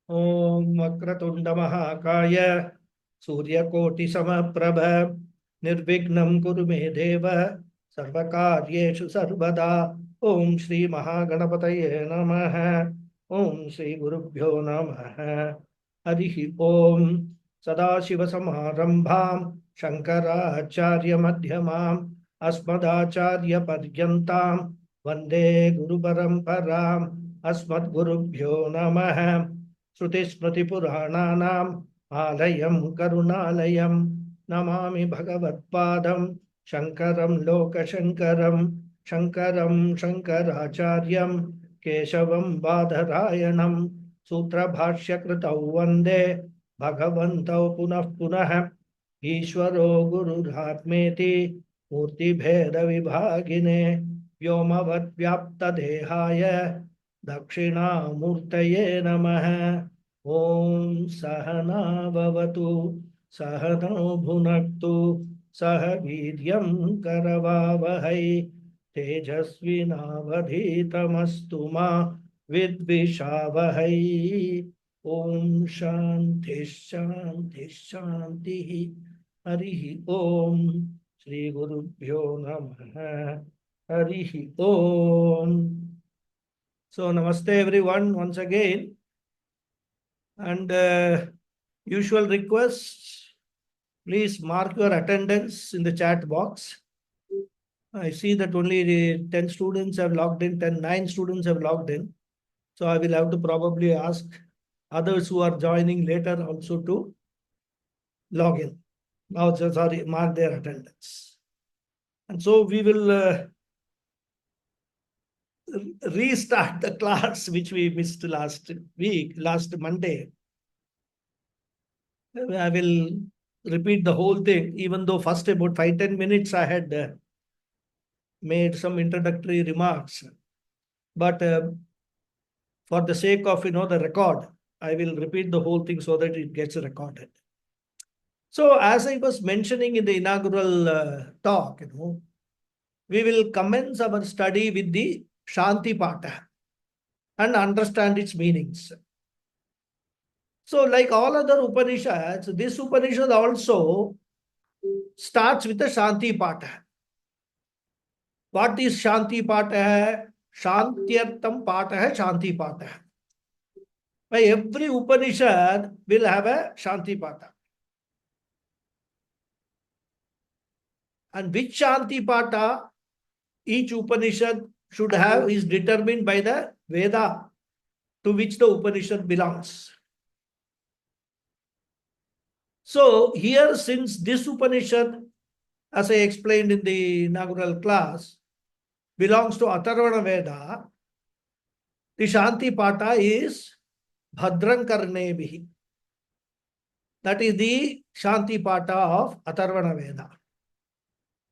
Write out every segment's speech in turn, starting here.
Om Vakratunda Mahakaya Suryakoti Samaprabha Nirvignam Kuru Me Deva Sarvakaryeshu Sarvada Om Shri Mahaganapataye Namaha Om Shri Gurubhyo Namaha Harihi Om Sadashiva Samarambham Shankaracharya Madhyamam Asmadacharya Padyantam Vande Guru Paramparam Asmad Gurubhyo Namaha श्रुतिस्मृतिपुराणानाम् आलयं करुणालयं नमामि भगवत्पादं शङ्करं लोकशङ्करं शङ्करं शङ्कराचार्यं केशवं बादरायणं सूत्रभाष्यकृतौ वन्दे भगवन्तौ पुनः पुनः ईश्वरो गुरुरात्मेति मूर्तिभेदविभागिने व्योमवद्व्याप्तदेहाय दक्षिणामूर्तये नमः। ओम सहना भवतु सहनौ भुनक्तु सह वीर्यं करवावहै तेजस्विनावधीतमस्तु मा विद्विषावहै। ओम शांति शांति शांति। हरिः ओम श्री गुरुभ्यो नमः। हरिः ओम। So, namaste everyone once again, and usual request, please mark your attendance in the chat box. I see that only 10 students have logged in, 9 students have logged in. So, I will have to probably ask others who are joining later also to log in. Now, sorry, mark their attendance. And so, we will restart the class which we missed last Monday. I will repeat the whole thing, even though first about 5-10 minutes I had made some introductory remarks. But for the sake of the record, I will repeat the whole thing so that it gets recorded. So as I was mentioning in the inaugural talk, we will commence our study with the Shanti Pata and understand its meanings. So like all other Upanishads, this Upanishad also starts with the Shanti Pata. What is Shanti Pata? Shantyartam Pata hai Shanti Pata. By every Upanishad will have a Shanti Pata. And which Shanti Pata each Upanishad should have is determined by the Veda to which the Upanishad belongs. So here, since this Upanishad, as I explained in the inaugural class, belongs to Atharvana Veda, the Shanti Pata is Bhadran Karnebihi. That is the Shanti Pata of Atharvana Veda.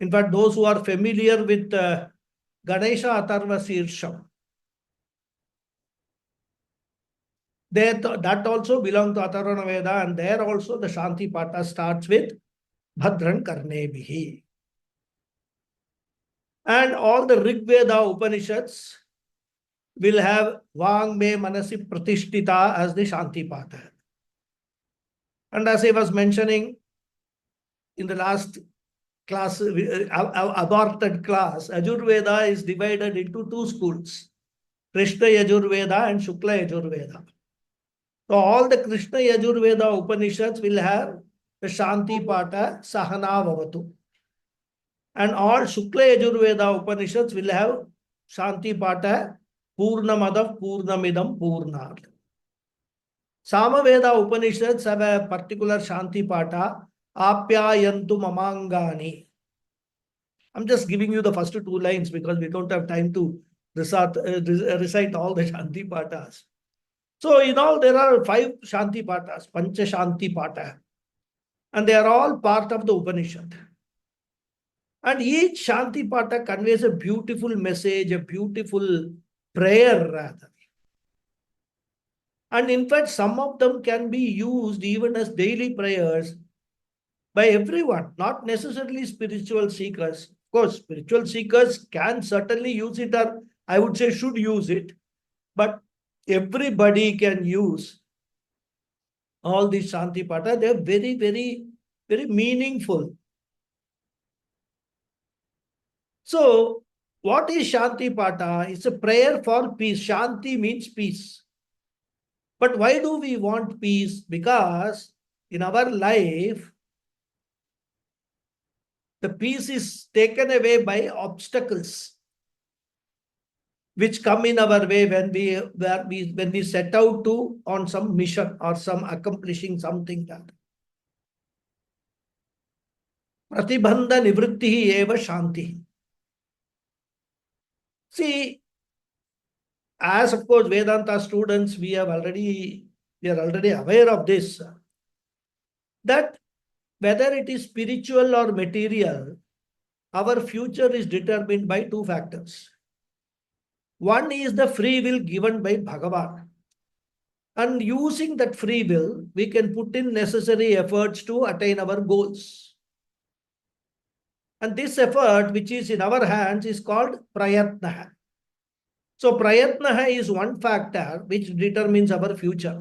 In fact, those who are familiar with Ganesha Atharva Sirsham, that also belongs to Atharvana Veda, and there also the Shanti Pata starts with Bhadran Karnebihi. And all the Rig Veda Upanishads will have Vang Me Manasi Pratishtita as the Shanti Pata. And as I was mentioning in the last class, aborted class, Ajurveda is divided into 2 schools, Krishna Yajurveda and Shukla Yajurveda. So all the Krishna Yajurveda Upanishads will have the Shanti Pata Sahana Bhavatu. And all Shukla Yajurveda Upanishads will have Shanti Pata Purnamadav Purnamidam Purnat. Samaveda Upanishads have a particular Shanti Pata Apyayantu Mamangani. I'm just giving you the first 2 lines because we don't have time to recite all the Shanti Patas. So in all there are 5 Shanti Patas, Pancha Shanti Pata. And they are all part of the Upanishad. And each Shanti Pata conveys a beautiful message, a beautiful prayer rather. And in fact, some of them can be used even as daily prayers by everyone, not necessarily spiritual seekers. Of course, spiritual seekers can certainly use it, or I would say should use it. But everybody can use All these Shanti Pata, they are very, very, very meaningful. So, what is Shanti Pata? It's a prayer for peace. Shanti means peace. But why do we want peace? Because in our life, the peace is taken away by obstacles which come in our way when we set out to on some mission or some accomplishing something that. Pratibandha nivritti eva shanti. See, as of course Vedanta students, we are already aware of this, that whether it is spiritual or material, our future is determined by two factors. One is the free will given by Bhagavan. And using that free will, we can put in necessary efforts to attain our goals. And this effort, which is in our hands, is called prayatna. So prayatna is one factor which determines our future.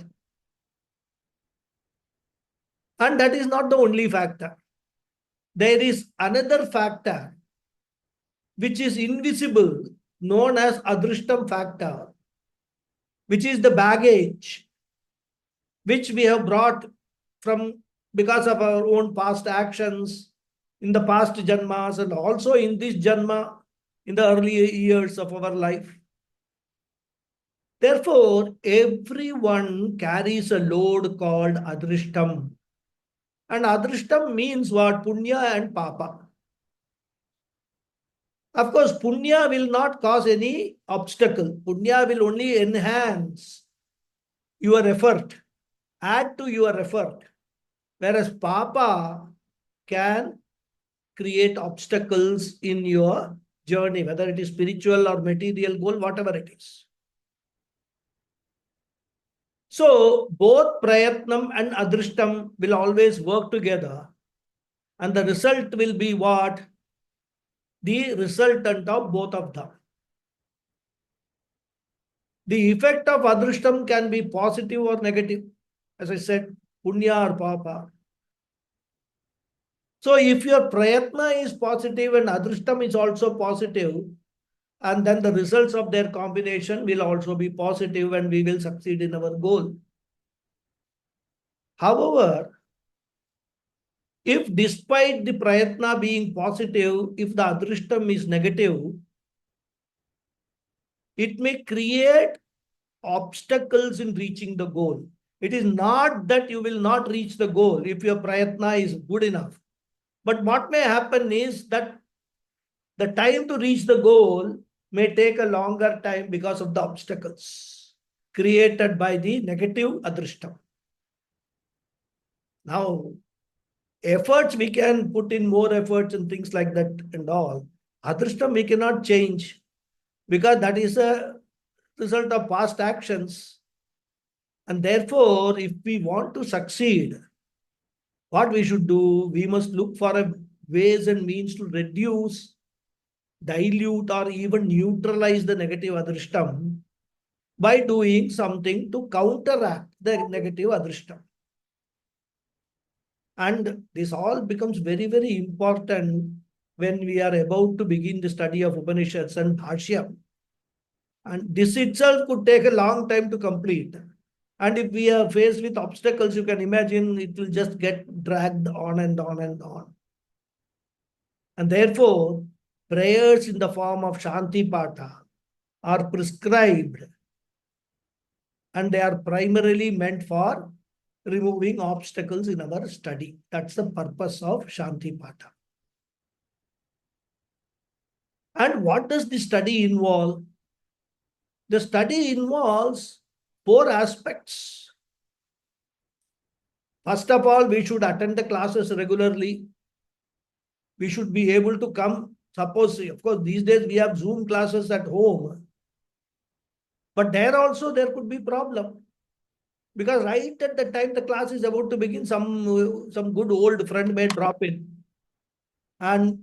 And that is not the only factor. There is another factor which is invisible, known as adrishtam factor, which is the baggage which we have brought from because of our own past actions in the past janmas and also in this janma in the early years of our life. Therefore, everyone carries a load called adrishtam. And adrishtam means what? Punya and papa. Of course, punya will not cause any obstacle. Punya will only enhance your effort, add to your effort. Whereas papa can create obstacles in your journey, whether it is spiritual or material goal, whatever it is. So both prayatnam and adrishtam will always work together, and the result will be what? The resultant of both of them. The effect of adrishtam can be positive or negative, as I said, punya or papa. So if your prayatna is positive and adrishtam is also positive, and then the results of their combination will also be positive and we will succeed in our goal. However, if despite the prayatna being positive, if the adrishtam is negative, it may create obstacles in reaching the goal. It is not that you will not reach the goal if your prayatna is good enough. But what may happen is that the time to reach the goal may take a longer time because of the obstacles created by the negative adrishtam. Now, efforts, we can put in more efforts and things like that and all. Adrishtam we cannot change because that is a result of past actions. And therefore, if we want to succeed, what we should do, we must look for a ways and means to reduce, dilute, or even neutralize the negative adrishtam by doing something to counteract the negative adrishtam. And this all becomes very, very important when we are about to begin the study of Upanishads and Bhashya. And this itself could take a long time to complete. And if we are faced with obstacles, you can imagine it will just get dragged on and on and on. And therefore, prayers in the form of Shanti Pata are prescribed, and they are primarily meant for removing obstacles in our study. That's the purpose of Shanti Pata. And what does the study involve? The study involves 4 aspects. First of all, we should attend the classes regularly. We should be able to come. Suppose, of course, these days we have Zoom classes at home. But there also there could be problem. Because right at the time the class is about to begin, some good old friend may drop in and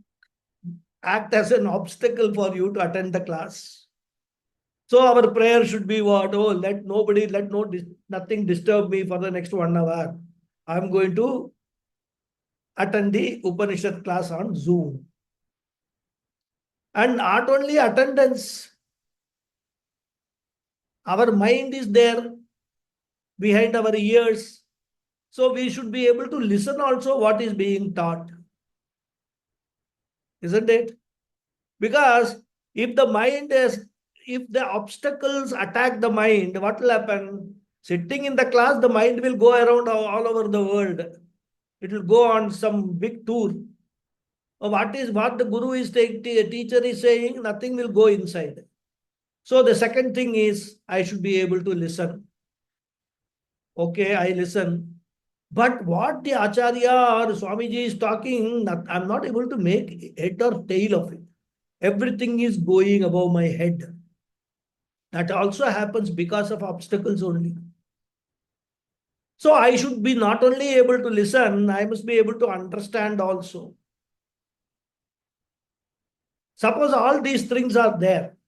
act as an obstacle for you to attend the class. So our prayer should be what? Oh, let nobody, nothing disturb me for the next 1 hour. I'm going to attend the Upanishad class on Zoom. And not only attendance, our mind is there behind our ears. So we should be able to listen also what is being taught. Isn't it? Because if the mind is, if the obstacles attack the mind, what will happen? Sitting in the class, the mind will go around all over the world. It will go on some big tour. What the guru is teacher is saying, nothing will go inside. So the second thing is I should be able to listen. Okay, I listen. But what the Acharya or Swamiji is talking, I'm not able to make head or tail of it. Everything is going above my head. That also happens because of obstacles only. So I should be not only able to listen, I must be able to understand also. Suppose all these things are there.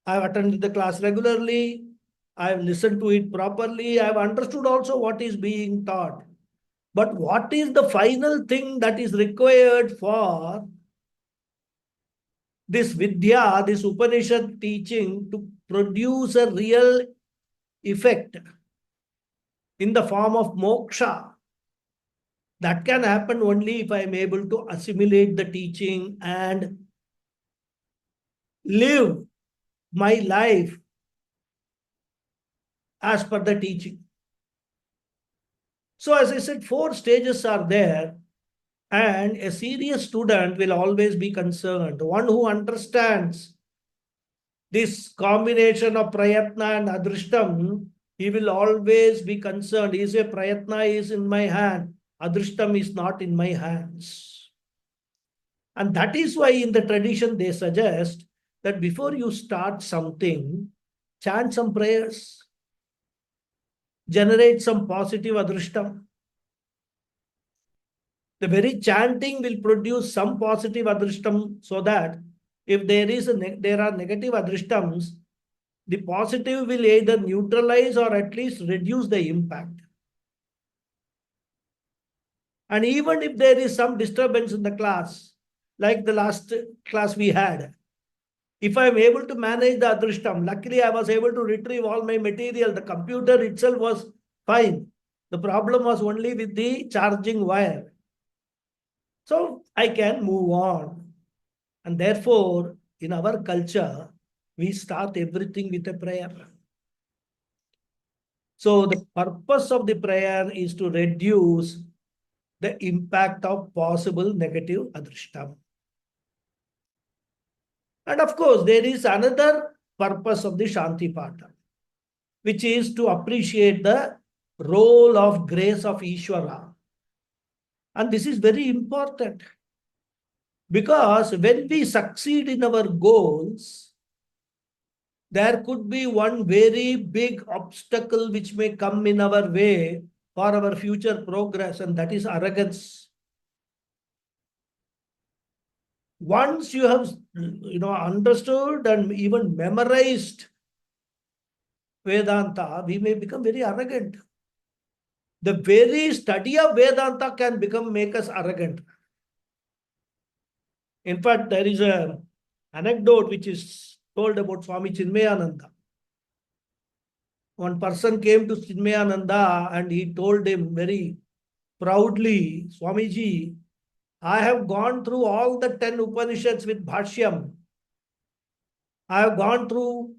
I've attended the class regularly. I've listened to it properly. I've understood also what is being taught. But what is the final thing that is required for this Vidya, this Upanishad teaching to produce a real effect in the form of moksha? That can happen only if I am able to assimilate the teaching and live my life as per the teaching. So, as I said, 4 stages are there, and a serious student will always be concerned. One who understands this combination of prayatna and adrishtam, he will always be concerned. He say, prayatna is in my hand, adrishtam is not in my hands. And that is why in the tradition they suggest that before you start something, chant some prayers, generate some positive adrishtam. The very chanting will produce some positive adrishtam, so that if there are negative adrishtams, the positive will either neutralize or at least reduce the impact. And even if there is some disturbance in the class, like the last class we had, if I am able to manage the adrishtam, luckily I was able to retrieve all my material. The computer itself was fine. The problem was only with the charging wire. So I can move on. And therefore, in our culture, we start everything with a prayer. So the purpose of the prayer is to reduce the impact of possible negative adrishtam. And of course, there is another purpose of the Shanti Pata, which is to appreciate the role of grace of Ishvara. And this is very important, because when we succeed in our goals, there could be one very big obstacle which may come in our way for our future progress, and that is arrogance. Once you have understood and even memorized Vedanta, we may become very arrogant. The very study of Vedanta can make us arrogant. In fact, there is an anecdote which is told about Swami Chinmayananda. One person came to Chinmayananda and he told him very proudly, Swamiji, I have gone through all the 10 Upanishads with Bhashyam. I have gone through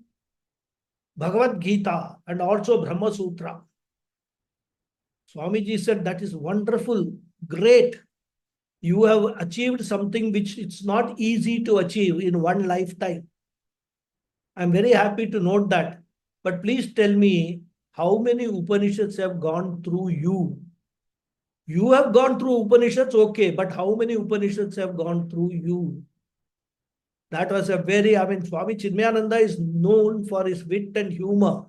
Bhagavad Gita and also Brahma Sutra. Swamiji said, that is wonderful, great. You have achieved something which it's not easy to achieve in one lifetime. I'm very happy to note that. But please tell me, how many Upanishads have gone through you? You have gone through Upanishads, okay, but how many Upanishads have gone through you? That was Swami Chinmayananda is known for his wit and humor,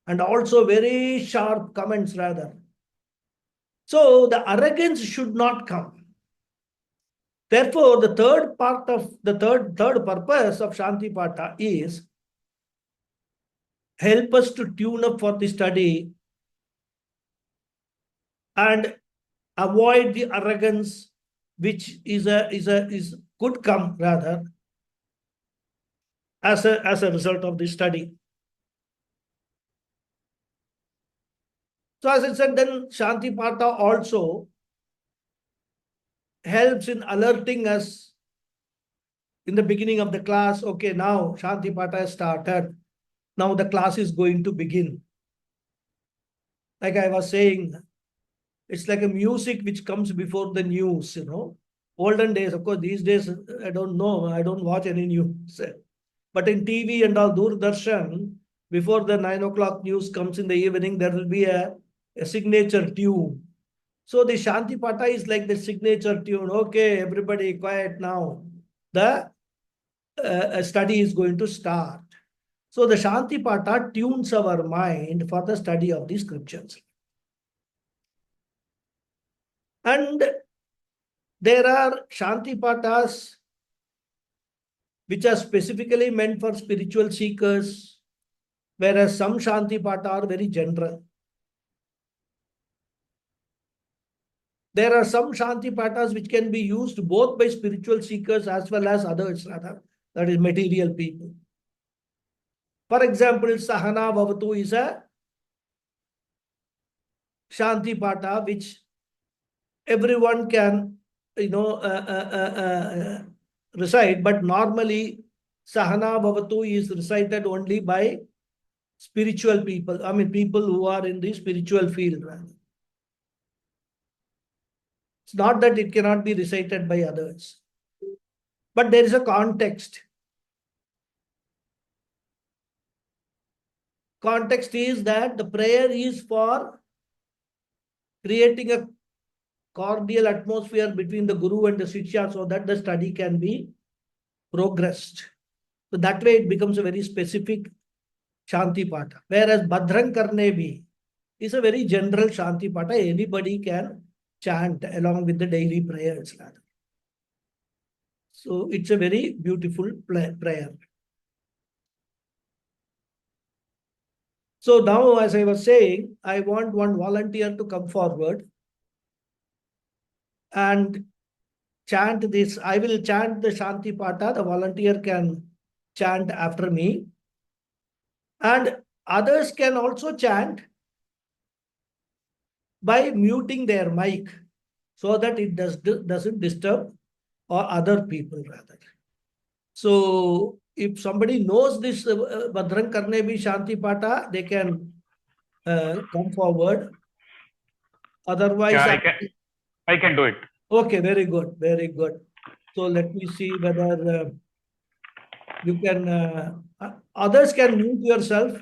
and also very sharp comments rather. So the arrogance should not come. Therefore, the third purpose of Shanti Pata is help us to tune up for the study and avoid the arrogance which is could come rather as a result of the study. So as I said, then Shanti Pata also helps in alerting us in the beginning of the class. Okay, now Shanti Pata has started. Now the class is going to begin. Like I was saying, it's like a music which comes before the news, you know. Olden days, of course, these days, I don't know. I don't watch any news. But in TV and all, Doordarshan, before the 9 o'clock news comes in the evening, there will be a signature tune. So the Shanti Pata is like the signature tune. Okay, everybody quiet now. The study is going to start. So the Shanti Pata tunes our mind for the study of the scriptures. And there are Shanti Patas which are specifically meant for spiritual seekers, whereas some Shanti Pata are very general. There are some Shanti Patas which can be used both by spiritual seekers as well as others, rather, that is material people. For example, Sahana Bhavatu is a Shanti Pata which everyone can, recite, but normally Sahana Bhavatu is recited only by spiritual people. I mean, people who are in the spiritual field. Rather. It's not that it cannot be recited by others. But there is a context. Context is that the prayer is for creating a cordial atmosphere between the Guru and the Shishya so that the study can be progressed. So that way it becomes a very specific Shanti Pata. Whereas Bhadran Karne Bhi is a very general Shanti Pata. Anybody can chant along with the daily prayers. So it's a very beautiful prayer. So now, as I was saying, I want one volunteer to come forward and chant this. I will chant the Shanti Pata. The volunteer can chant after me. And others can also chant by muting their mic so that it doesn't disturb or other people rather. So if somebody knows this Bhadran Karne Bhi Shanti Pata, they can come forward. Otherwise, yeah, I can do it. Okay, very good, very good. So let me see whether you can, others can mute yourself.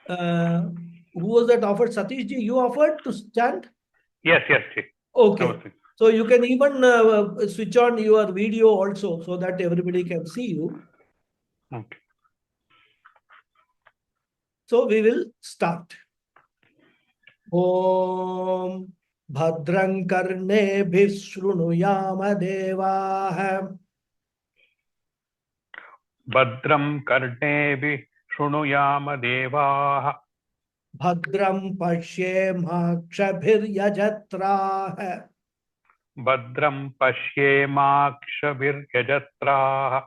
Who was that offered? Satish ji, you offered to chant? Yes. Okay. So you can even switch on your video also so that everybody can see you. Okay. So we will start. Om Bhadran Karnebhih Shrunuyama Devah. Badram Karnebi Shrunuyama Devaha. Bhadram Pashyemakshabhiryajatra. Badram Pashyemakshabhiryajatra.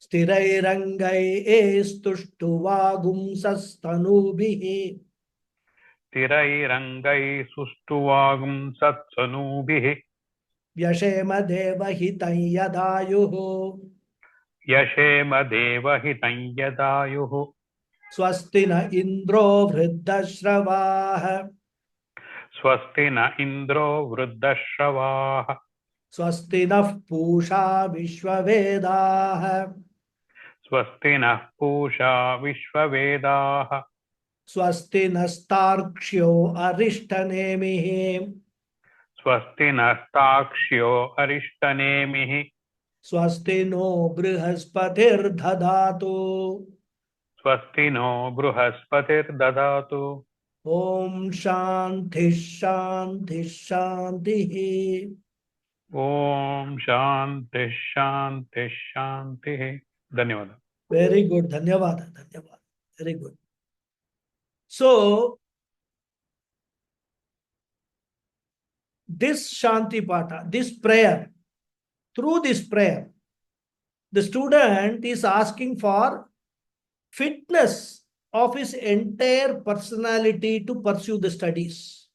Sthirairangai estushtuvaagumsastanubhihi. Tirairangai Sustuvagum Satsanubihi. Vyashema devahitam yadayuhu. Yashema Devahitam Yadayuhu. Swastina Indro Vriddashravah. Swastina Indro Vruddashavaha. Swastina Pusha Vishwavedah. Swastina Pusha Vishwavedaha. Swastina Starkshyo Arishtanemihi. Swastinastakshyo Arishtanemihi. Swastino Brihaspatirdhadatu. Swastino Bruhaspatir Dadatu. Om Shanti Shanti Shanti. Om Shanti Shanti Shanti. Dhanyawad. Very good. Dhanyavad. Dhanyavad. Very good. So, this Shanti Pata, this prayer, through this prayer, the student is asking for fitness of his entire personality to pursue the studies.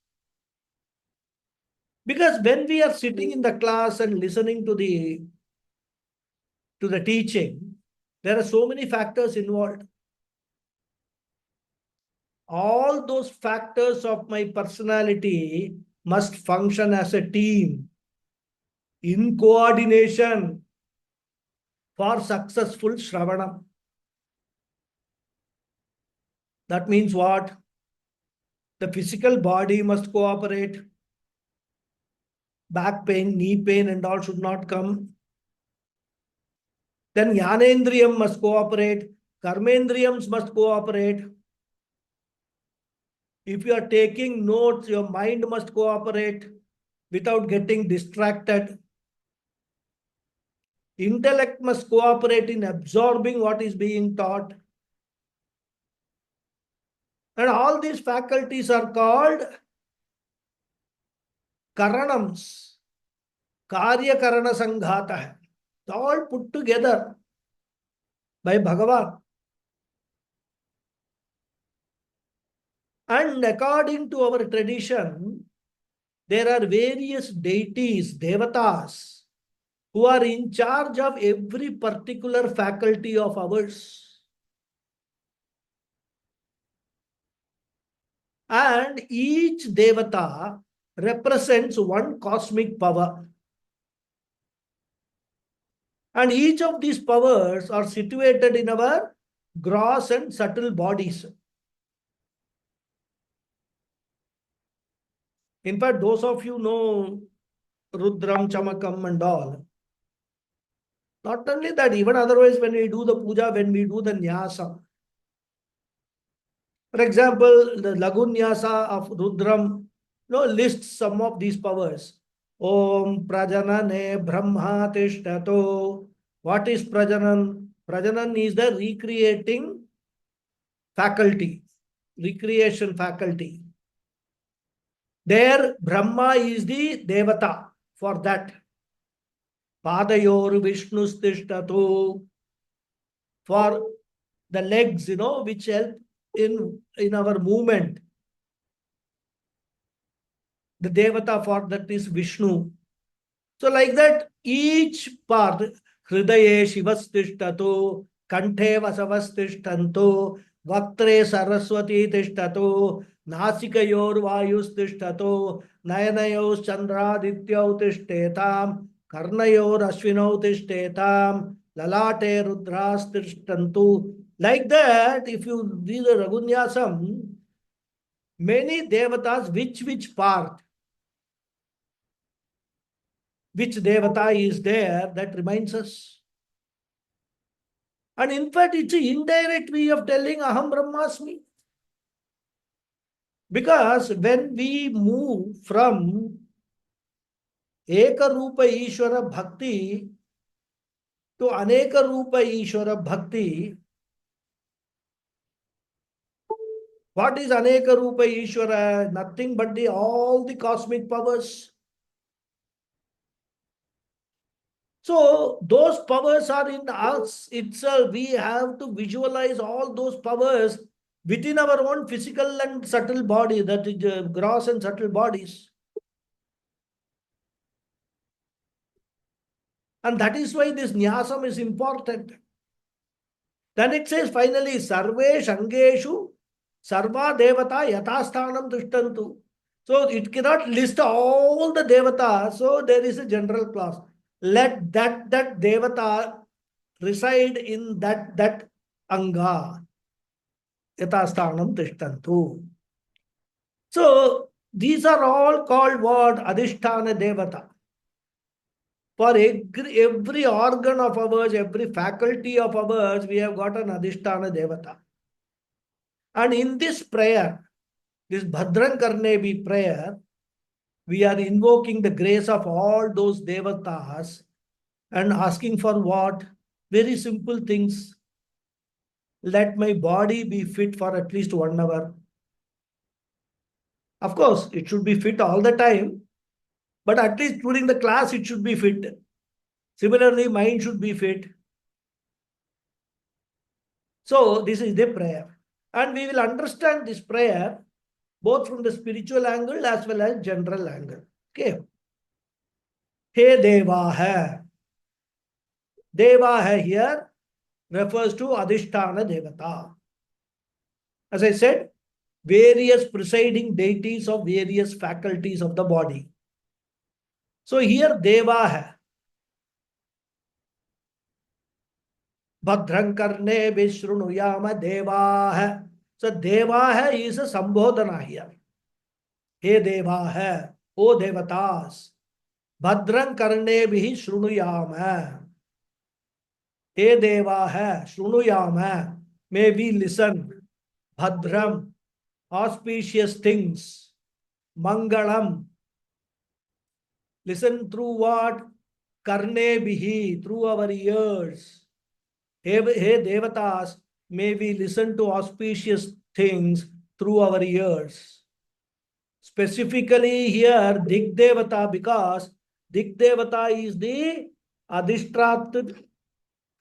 Because when we are sitting in the class and listening to the teaching, there are so many factors involved. All those factors of my personality must function as a team in coordination for successful Shravanam. That means what? The physical body must cooperate. Back pain, knee pain, and all should not come. Then Jnanendriyam must cooperate. Karmendriyams must cooperate. If you are taking notes, your mind must cooperate without getting distracted. Intellect must cooperate in absorbing what is being taught. And all these faculties are called karanams. Karya karana sanghata. All put together by Bhagavan. And according to our tradition, there are various deities, devatas, who are in charge of every particular faculty of ours. And each devata represents one cosmic power. And each of these powers are situated in our gross and subtle bodies. In fact, those of you know Rudram, Chamakam and all. Not only that, even otherwise when we do the puja, when we do the nyasa. For example, the Lagunyasa of Rudram lists some of these powers. Om Prajanane Brahma Tishtato. What is Prajanan? Prajanan is the recreating faculty, recreation faculty. There, Brahma is the Devata for that. Padayor Vishnustishtato. For the legs, which help in our movement. The Devata for that is Vishnu. So like that, each part, Hridaye Shivastishtato, Kanthe Vasavastishtanto, Vaktre Saraswati Tishtato, Nasikayor Vayustishtato, Nayanayos Chandradityau Tishtetam, Karnayor Ashvinau Tishtetam, Lalate Rudras Tishtantu. Like that, if you read the Ragunyasam, many devatas, which part, which devata is there, that reminds us. And in fact, it's an indirect way of telling Aham Brahmasmi. Because when we move from Eka Rupa Ishvara Bhakti to Aneka Rupa Ishvara Bhakti, what is Aneka Rupa Ishvara? Nothing but all the cosmic powers. So those powers are in us itself. We have to visualize all those powers within our own physical and subtle body, that is gross and subtle bodies. And that is why this nyasam is important. Then it says finally, Sarve Shangeshu Sarva Devata Yatasthanam Tushtantu. So it cannot list all the devatas. So there is a general clause. Let that devata reside in that anga. Yatasthanam Tishtantu. So these are all called what? Adhisthana Devata. For every organ of ours, every faculty of ours, we have got an Adhisthana Devata. And in this prayer, this Bhadran Karnebi prayer, we are invoking the grace of all those Devatas and asking for what? Very simple things. Let my body be fit for at least 1 hour. Of course, it should be fit all the time, but at least during the class, it should be fit. Similarly, mind should be fit. So, this is the prayer. And we will understand this prayer both from the spiritual angle as well as general angle. Okay. He Devaha. Devaha here refers to Adhisthana Devata. As I said, various presiding deities of various faculties of the body. So here Devaha. Bhadran karne vishrunuyama Devaha. So Devaha is a Sambodhana here. He Devaha. O Devatas. Bhadran karne bihi shrunuyama. He Devaha. Shrunuyama. May we listen. Bhadram. Auspicious things. Mangalam. Listen through what? Karne bihi. Through our ears. Hey Devatas, may we listen to auspicious things through our ears. Specifically here, Dig Devata, because Dig Devata is the Adhishtrat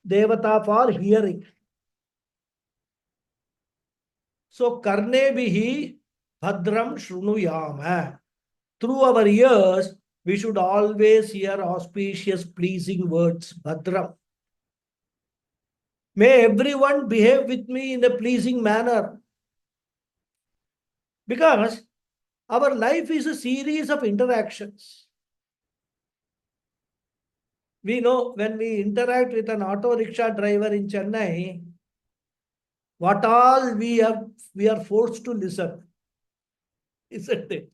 Devata for hearing. So, Karne bihi Bhadram Shrunuyama. Through our ears, we should always hear auspicious, pleasing words. Bhadram. May everyone behave with me in a pleasing manner. Because our life is a series of interactions. We know when we interact with an auto rickshaw driver in Chennai, what all we are forced to listen, isn't it?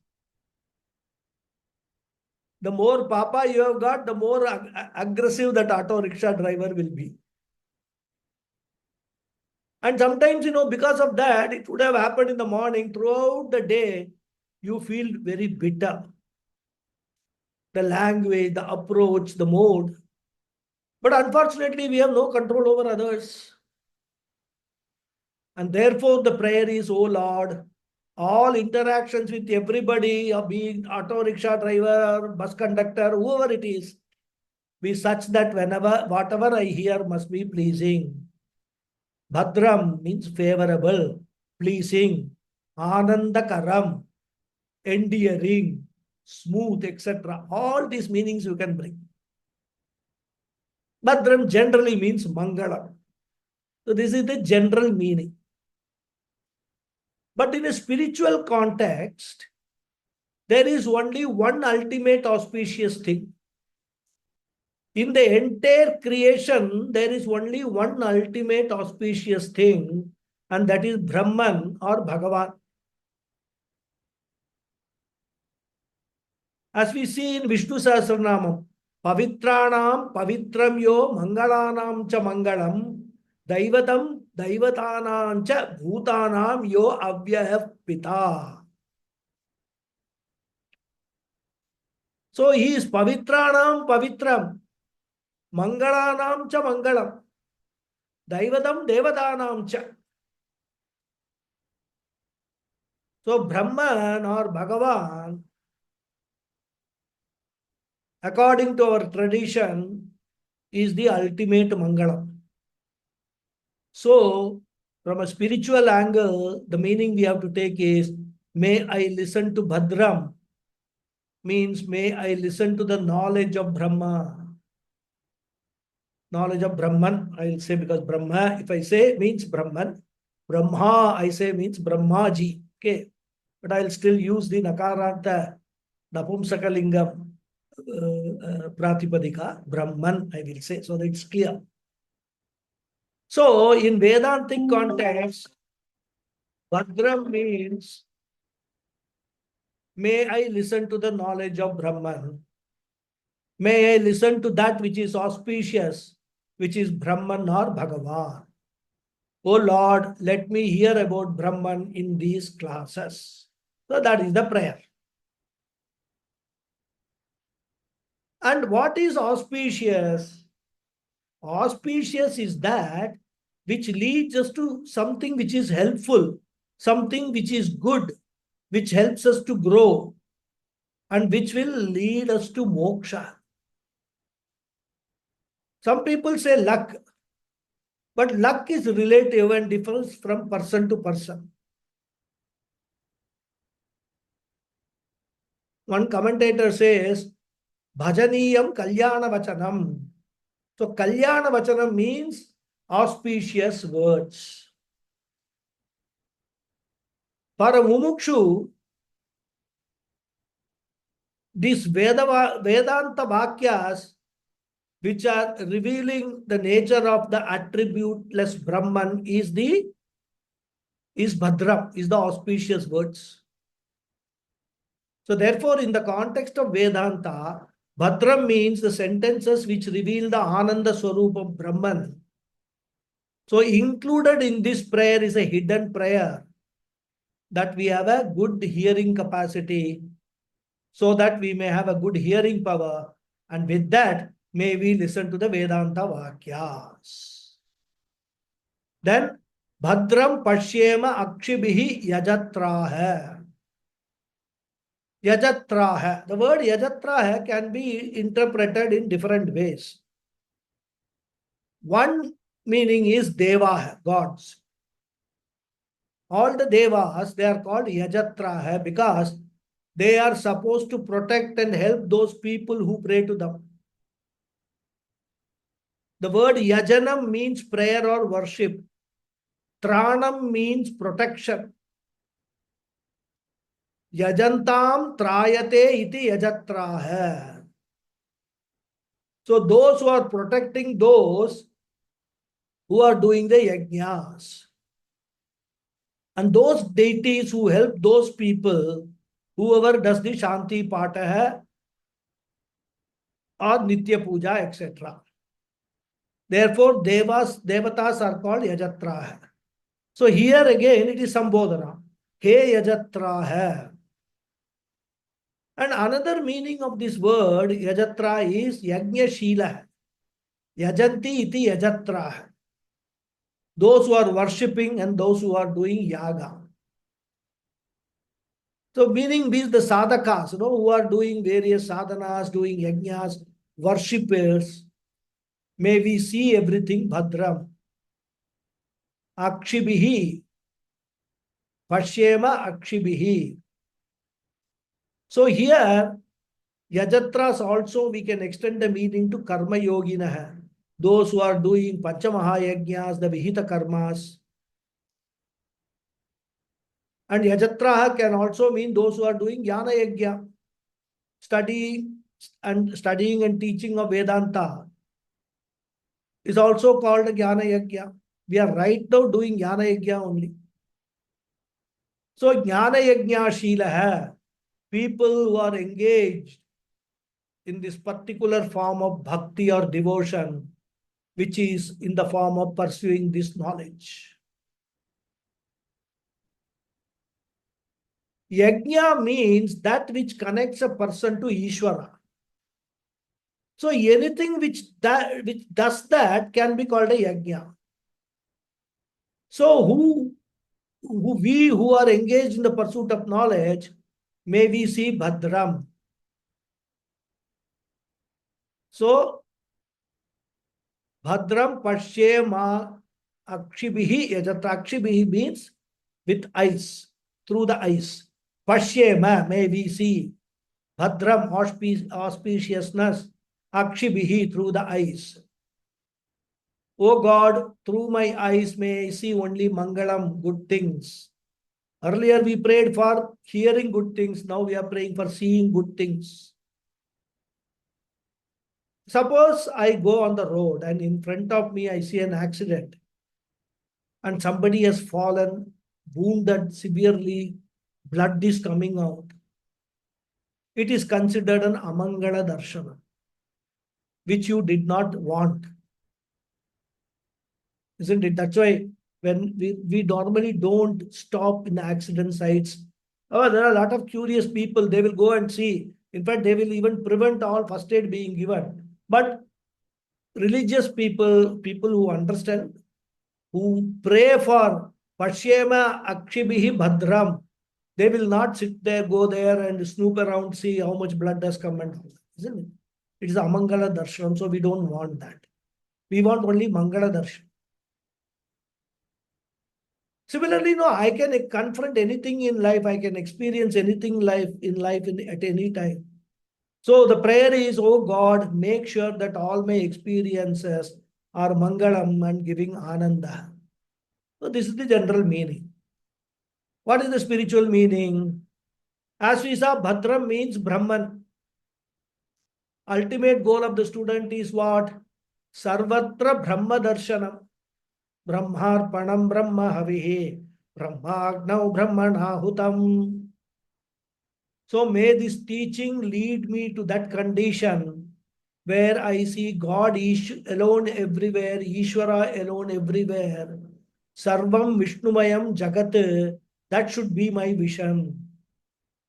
The more papa you have got, the more aggressive that auto rickshaw driver will be. And sometimes, because of that, it would have happened in the morning, throughout the day, you feel very bitter. The language, the approach, the mode. But unfortunately, we have no control over others. And therefore, the prayer is, oh Lord, all interactions with everybody, being auto rickshaw driver, bus conductor, whoever it is, be such that whatever I hear must be pleasing. Bhadram means favorable, pleasing, anandakaram, endearing, smooth, etc. All these meanings you can bring. Bhadram generally means mangalam. So this is the general meaning. But in a spiritual context, there is only one ultimate auspicious thing. In the entire creation, there is only one ultimate auspicious thing, and that is Brahman or Bhagavan. As we see in Vishnu Sahasranamam, Pavitranam Pavitram Yo Mangalanam Cha Mangalam Daivatam Daivatanam Cha Bhutanam Yo Avyaya Pita. So he is Pavitranam Pavitram, Mangalanam Cha Mangalam, Daivatam Devatanam Cha. So Brahman or Bhagavan, according to our tradition, is the ultimate Mangalam. So, from a spiritual angle, the meaning we have to take is, may I listen to Bhadram, means may I listen to the knowledge of Brahma. Knowledge of Brahman, I will say, because Brahma, if I say, means Brahman. Brahma, I say, means Brahmaji. Okay. But I will still use the Nakaranta, Napumsakalingam, Pratipadika, Brahman, I will say, so that it's clear. So, in Vedantic context, Bhadram means, may I listen to the knowledge of Brahman. May I listen to that which is auspicious, which is Brahman or Bhagavan. Oh Lord, let me hear about Brahman in these classes. So that is the prayer. And what is auspicious? Auspicious is that which leads us to something which is helpful, something which is good, which helps us to grow and which will lead us to moksha. Some people say luck, but luck is relative and differs from person to person. One commentator says, Bhajaniyam Kalyana Vachanam. So, Kalyana Vachanam means auspicious words. For a mumukshu, these Vedanta Vakyas, which are revealing the nature of the attributeless Brahman, is Bhadram, is the auspicious words. So therefore, in the context of Vedanta, Bhadram means the sentences which reveal the Ananda Swarup of Brahman. So included in this prayer is a hidden prayer, that we have a good hearing capacity, so that we may have a good hearing power, and with that, may we listen to the Vedanta Vakyas. Then, Bhadram Pashyema Akshibihi Yajatraha. Yajatraha. The word Yajatraha can be interpreted in different ways. One meaning is Devaha, gods. All the Devas, they are called Yajatraha because they are supposed to protect and help those people who pray to them. The word Yajanam means prayer or worship. Tranam means protection. Yajantam trayate iti yajatraha. So those who are protecting those who are doing the yajnas. And those deities who help those people, whoever does the Shanti Pata or Nitya Puja, etc. Therefore, Devatas are called Yajatraha. So here again it is Sambodhana. He Yajatraha. And another meaning of this word, Yajatra, is Yajna Shila. Yajanti iti Yajatra. Those who are worshipping and those who are doing yaga. So meaning these the sadhakas, who are doing various sadhanas, doing yajnas, worshippers. May we see everything Bhadram. Akshibihi. Pashyema Akshibihi. So here, Yajatras also we can extend the meaning to Karma Yoginaha. Those who are doing Panchamaha the Vihita Karmas. And Yajatraha can also mean those who are doing Jnana Yajna, studying and teaching of Vedanta is also called a Jnana Yajna. We are right now doing Jnana Yajna only. So Jnana Yajna Sheela, people who are engaged in this particular form of bhakti or devotion, which is in the form of pursuing this knowledge. Yajna means that which connects a person to Ishvara. So anything which does that can be called a yajna. So we who are engaged in the pursuit of knowledge, may we see Bhadram. So Bhadram Pashyema Akshibihi, Akshibihi means with eyes, through the eyes. Pashyema, may we see. Bhadram, auspiciousness. Akshibihi, through the eyes. O God, through my eyes may I see only Mangalam, good things. Earlier we prayed for hearing good things. Now we are praying for seeing good things. Suppose I go on the road and in front of me I see an accident and somebody has fallen, wounded severely, blood is coming out. It is considered an Amangala Darshana, which you did not want. Isn't it? That's why when we normally don't stop in the accident sites. Oh, there are a lot of curious people. They will go and see. In fact, they will even prevent all first aid being given. But religious people, people who understand, who pray for Pashyema Akshibihi Bhadram, They will not sit there, go there and snoop around, see how much blood has come and all, isn't it? It is Amangala Darshan, so we don't want that. We want only Mangala Darshan. Similarly, no, I can confront anything in life, I can experience anything in life at any time. So the prayer is, oh God, make sure that all my experiences are Mangalam and giving Ananda. So this is the general meaning. What is the spiritual meaning? As we saw, Bhadram means Brahman. Ultimate goal of the student is what? Sarvatra Brahma Darshanam. Brahmarpanam Brahma Havihi. Brahmagnau Brahmanahutam. So may this teaching lead me to that condition where I see God alone everywhere, Ishvara alone everywhere. Sarvam Vishnumayam Jagat. That should be my vision.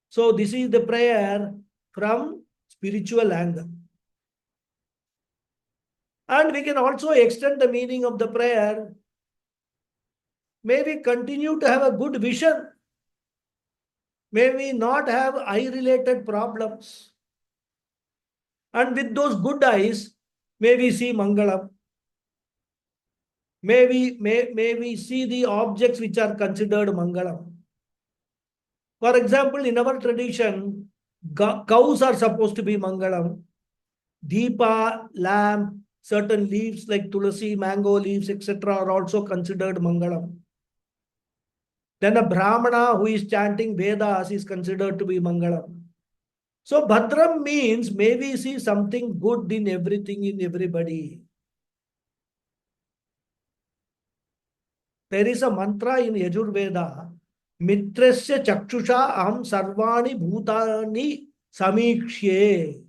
So this is the prayer from spiritual angle. And we can also extend the meaning of the prayer. May we continue to have a good vision. May we not have eye-related problems. And with those good eyes, may we see Mangalam. May we see the objects which are considered Mangalam. For example, in our tradition, cows are supposed to be Mangalam. Deepa, lamp, certain leaves like tulasi, mango leaves, etc. are also considered Mangalam. Then a Brahmana who is chanting Vedas is considered to be Mangalam. So Bhadram means may we see something good in everything, in everybody. There is a mantra in Yajurveda, Mitrasya Chakshusha Aham Sarvani Bhutani Samikshye.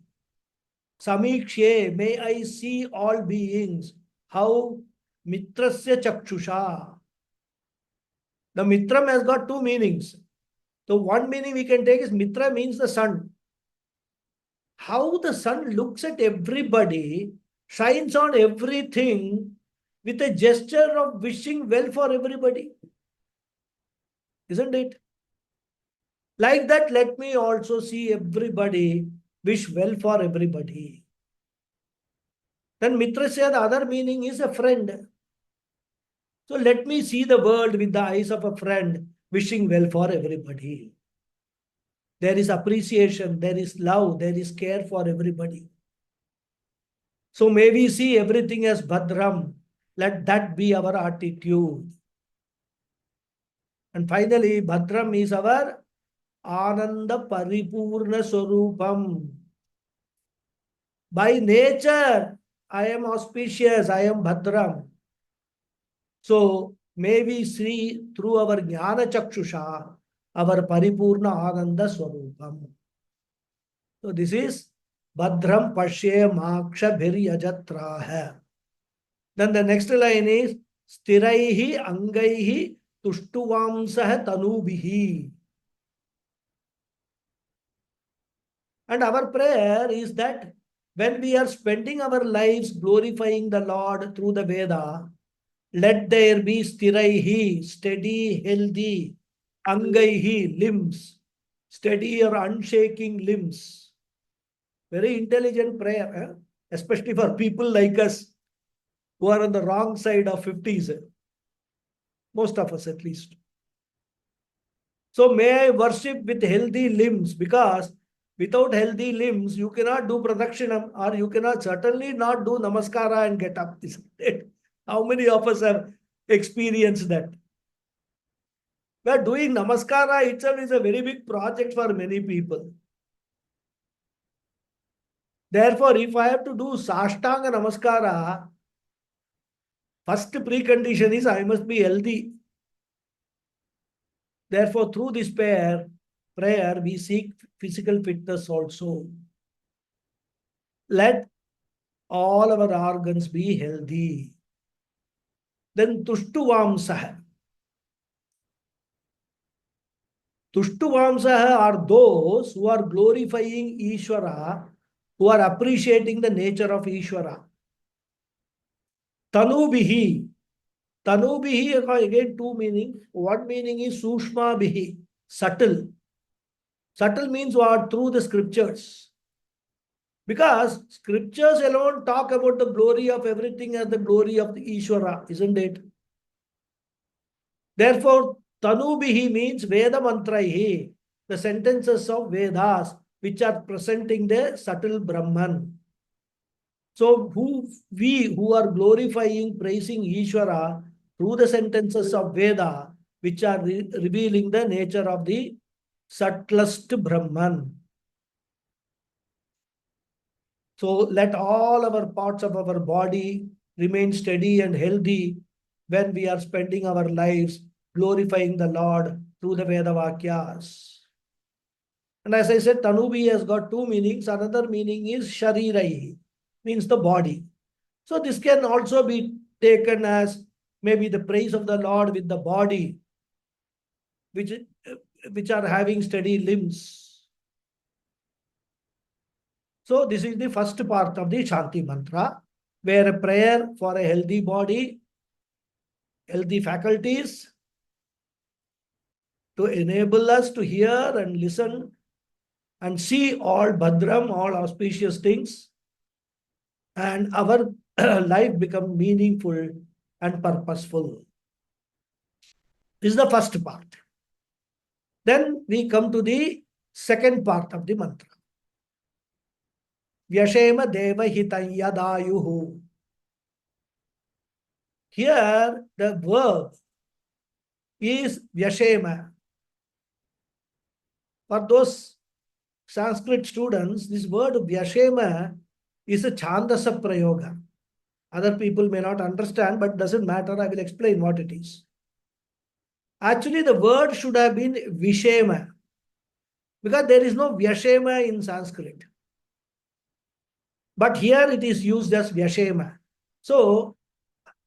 Samikshye, may I see all beings. How? Mitrasya Chakshusha. The Mitram has got two meanings. So one meaning we can take is Mitra means the sun. How the sun looks at everybody, shines on everything with a gesture of wishing well for everybody. Isn't it? Like that, let me also see everybody, wish well for everybody. Then Mitrasya, the other meaning is a friend. So let me see the world with the eyes of a friend, wishing well for everybody. There is appreciation, there is love, there is care for everybody. So may we see everything as Bhadram. Let that be our attitude. And finally, Bhadram is our Ananda Paripurna Swarupam. By nature, I am auspicious, I am Bhadram. So may we see through our Jnana Chakshusha, our Paripurna Ananda Swarupam. So this is Bhadram Pashye Maksha Bhiryajatra. Then the next line is Stiraihi Angaihi Tuštuvamsah Tanubihi. And our prayer is that when we are spending our lives glorifying the Lord through the Veda, let there be Stiraihi, steady, healthy, Angaihi, limbs, steady or unshaking limbs. Very intelligent prayer, especially for people like us who are on the wrong side of 50s. Most of us at least. So may I worship with healthy limbs, because without healthy limbs, you cannot do pradakshinam, or you cannot certainly not do namaskara and get up. How many of us have experienced that? But doing namaskara itself is a very big project for many people. Therefore, if I have to do Sashtanga Namaskara, first precondition is I must be healthy. Therefore, through this prayer, we seek physical fitness also. Let all our organs be healthy. Then Tushtuvamsaha. Tushtuvamsaha are those who are glorifying Ishvara, who are appreciating the nature of Ishvara. Tanubihi. Tanubihi, again two meanings. One meaning is Sushma Bihi. subtle. Subtle means what? Through the scriptures. Because scriptures alone talk about the glory of everything as the glory of the Ishvara, isn't it? Therefore, Tanubihi means Veda Mantraihi, the sentences of Vedas, which are presenting the subtle Brahman. So, we who are glorifying, praising Ishvara through the sentences of Veda, which are revealing the nature of the subtlest Brahman. So let all our parts of our body remain steady and healthy when we are spending our lives glorifying the Lord through the Veda Vakyas. And as I said, Tanubi has got two meanings. Another meaning is Sharirai, means the body. So this can also be taken as maybe the praise of the Lord with the body, which are having steady limbs. So this is the first part of the Shanti Mantra, where a prayer for a healthy body, healthy faculties, to enable us to hear and listen and see all Bhadram, all auspicious things, and our life become meaningful and purposeful. This is the first part. Then we come to the second part of the mantra. Vyashema deva hitayadayuhu. Here the verb is Vyashema. For those Sanskrit students, this word Vyashema is a Chandasa Prayoga. Other people may not understand, but doesn't matter. I will explain what it is. Actually, the word should have been Vishema, because there is no Vyashema in Sanskrit. But here it is used as Vyashema. So,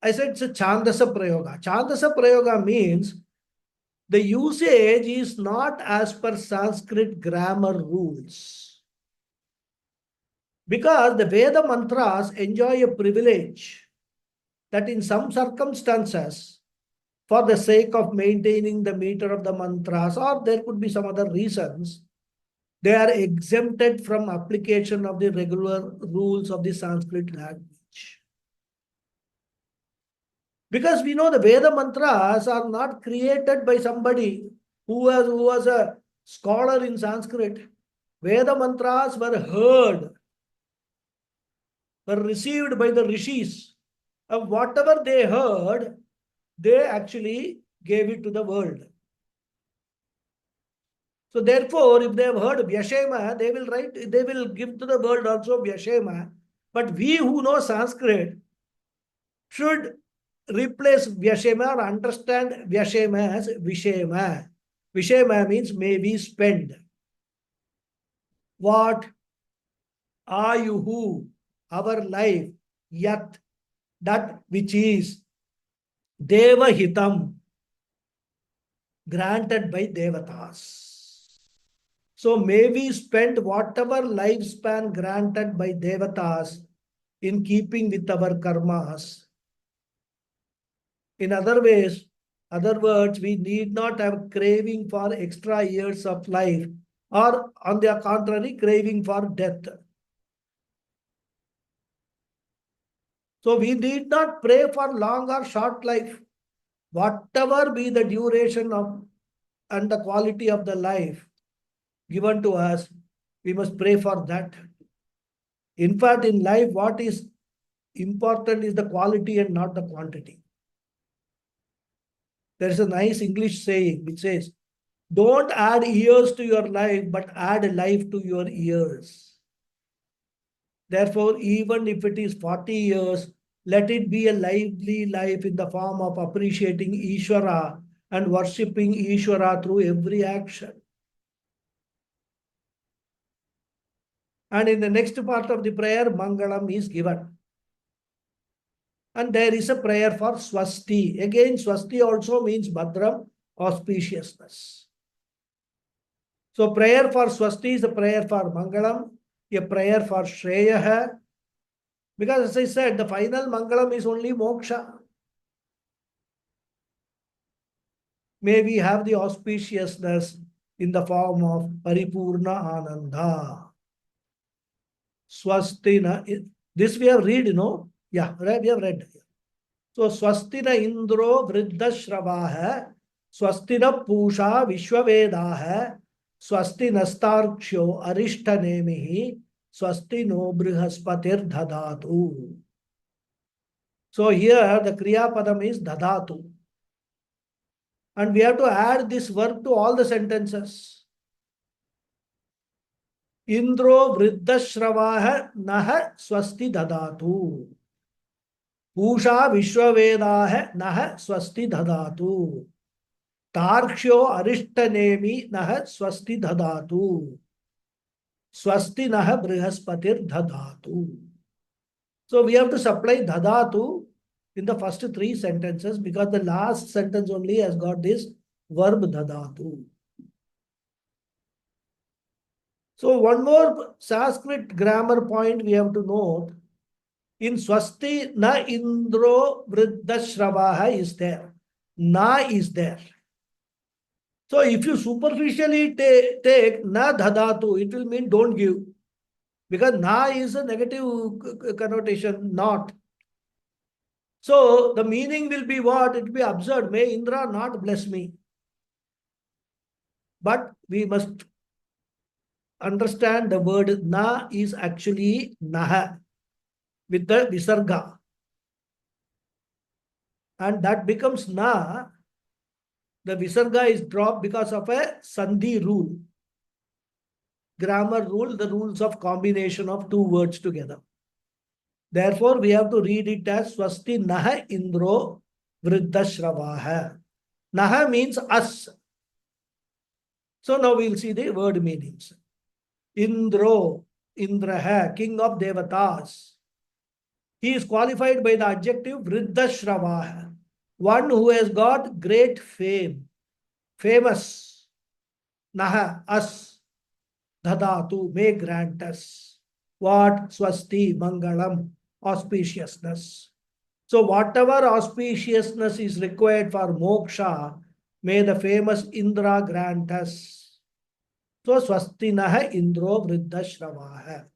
I said it's a Chandasa Prayoga. Chandasa Prayoga means the usage is not as per Sanskrit grammar rules. Because the Veda mantras enjoy a privilege that in some circumstances, for the sake of maintaining the meter of the mantras, or there could be some other reasons, they are exempted from application of the regular rules of the Sanskrit language. Because we know the Veda mantras are not created by somebody who was a scholar in Sanskrit. Veda mantras were heard, were received by the rishis. And whatever they heard, they actually gave it to the world. So therefore, if they have heard Vyashema, they will give to the world also Vyashema. But we who know Sanskrit should replace Vyashema or understand Vyashema as Vishema. Vishema means may we spend. What? Ayuhu, our life, yat, that which is Deva Hitam, granted by Devatas. So may we spend whatever lifespan granted by Devatas in keeping with our karmas. In other words, we need not have craving for extra years of life, or on the contrary, craving for death. So we need not pray for long or short life. Whatever be the duration of and the quality of the life given to us, we must pray for that. In fact, in life, what is important is the quality and not the quantity. There is a nice English saying which says, don't add years to your life, but add life to your years. Therefore, even if it is 40 years, let it be a lively life in the form of appreciating Ishvara and worshipping Ishvara through every action. And in the next part of the prayer, Mangalam is given. And there is a prayer for Swasti. Again, Swasti also means Bhadram, auspiciousness. So prayer for Swasti is a prayer for Mangalam, a prayer for Shreya. Because as I said, the final Mangalam is only Moksha. May we have the auspiciousness in the form of Paripurna Ananda. Swastina. This we have read, Yeah, right, we have read. So Swastina Indro Vriddha Shravaha, Swastina Pusha Vishwavedaha, Swasti Nastarksho Arishta Nemihi, Swasti no Brihaspatir Dhadatu. So here the Kriya Padam is Dhadatu. And we have to add this verb to all the sentences. Indro Vriddha Shravaha Naha Swasti Dhadatu. Pusha Vishwavedaha Naha Swasti Dhadatu. तार्क्ष्यो Arishtanemi नः स्वस्ति ददातु स्वस्ति नः बृहस्पतिर ददातु. So we have to supply dadatu in the first three sentences because the last sentence only has got this verb dadatu. So one more Sanskrit grammar point we have to note. In swasti na indro vriddha shravaha is there. Na is there. So if you superficially take na dhadatu, it will mean don't give. Because na is a negative connotation, not. So the meaning will be what? It will be absurd. May Indra not bless me. But we must understand the word na is actually naha with the visarga. And that becomes na. The visarga is dropped because of a sandhi rule. Grammar rule, the rules of combination of two words together. Therefore, we have to read it as Swasti Naha Indro Vriddha Shravaha. Naha means us. So now we'll see the word meanings. Indro, Indraha, king of Devatas. He is qualified by the adjective Vriddha Shravaha, one who has got great fame, famous. Naha, us. Dhadatu, may grant us. What? Swasti, Mangalam, auspiciousness. So whatever auspiciousness is required for moksha, may the famous Indra grant us. So swastinaha Indro Vriddha Shravaha.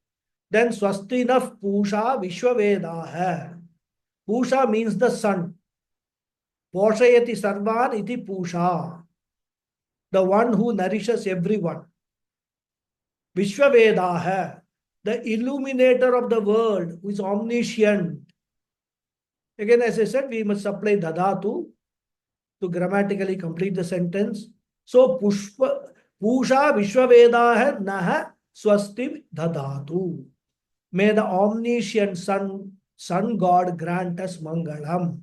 Then swastinah Pusha Vishwavedaha. Pusha means the sun. Poshayati Sarvan iti Pusha. The one who nourishes everyone. Vishwavedaha, the illuminator of the world, who is omniscient. Again, as I said, we must apply dadatu to grammatically complete the sentence. So, Pusha Vishwavedaha Naha Swasti Dadatu. May the omniscient sun God grant us Mangalam.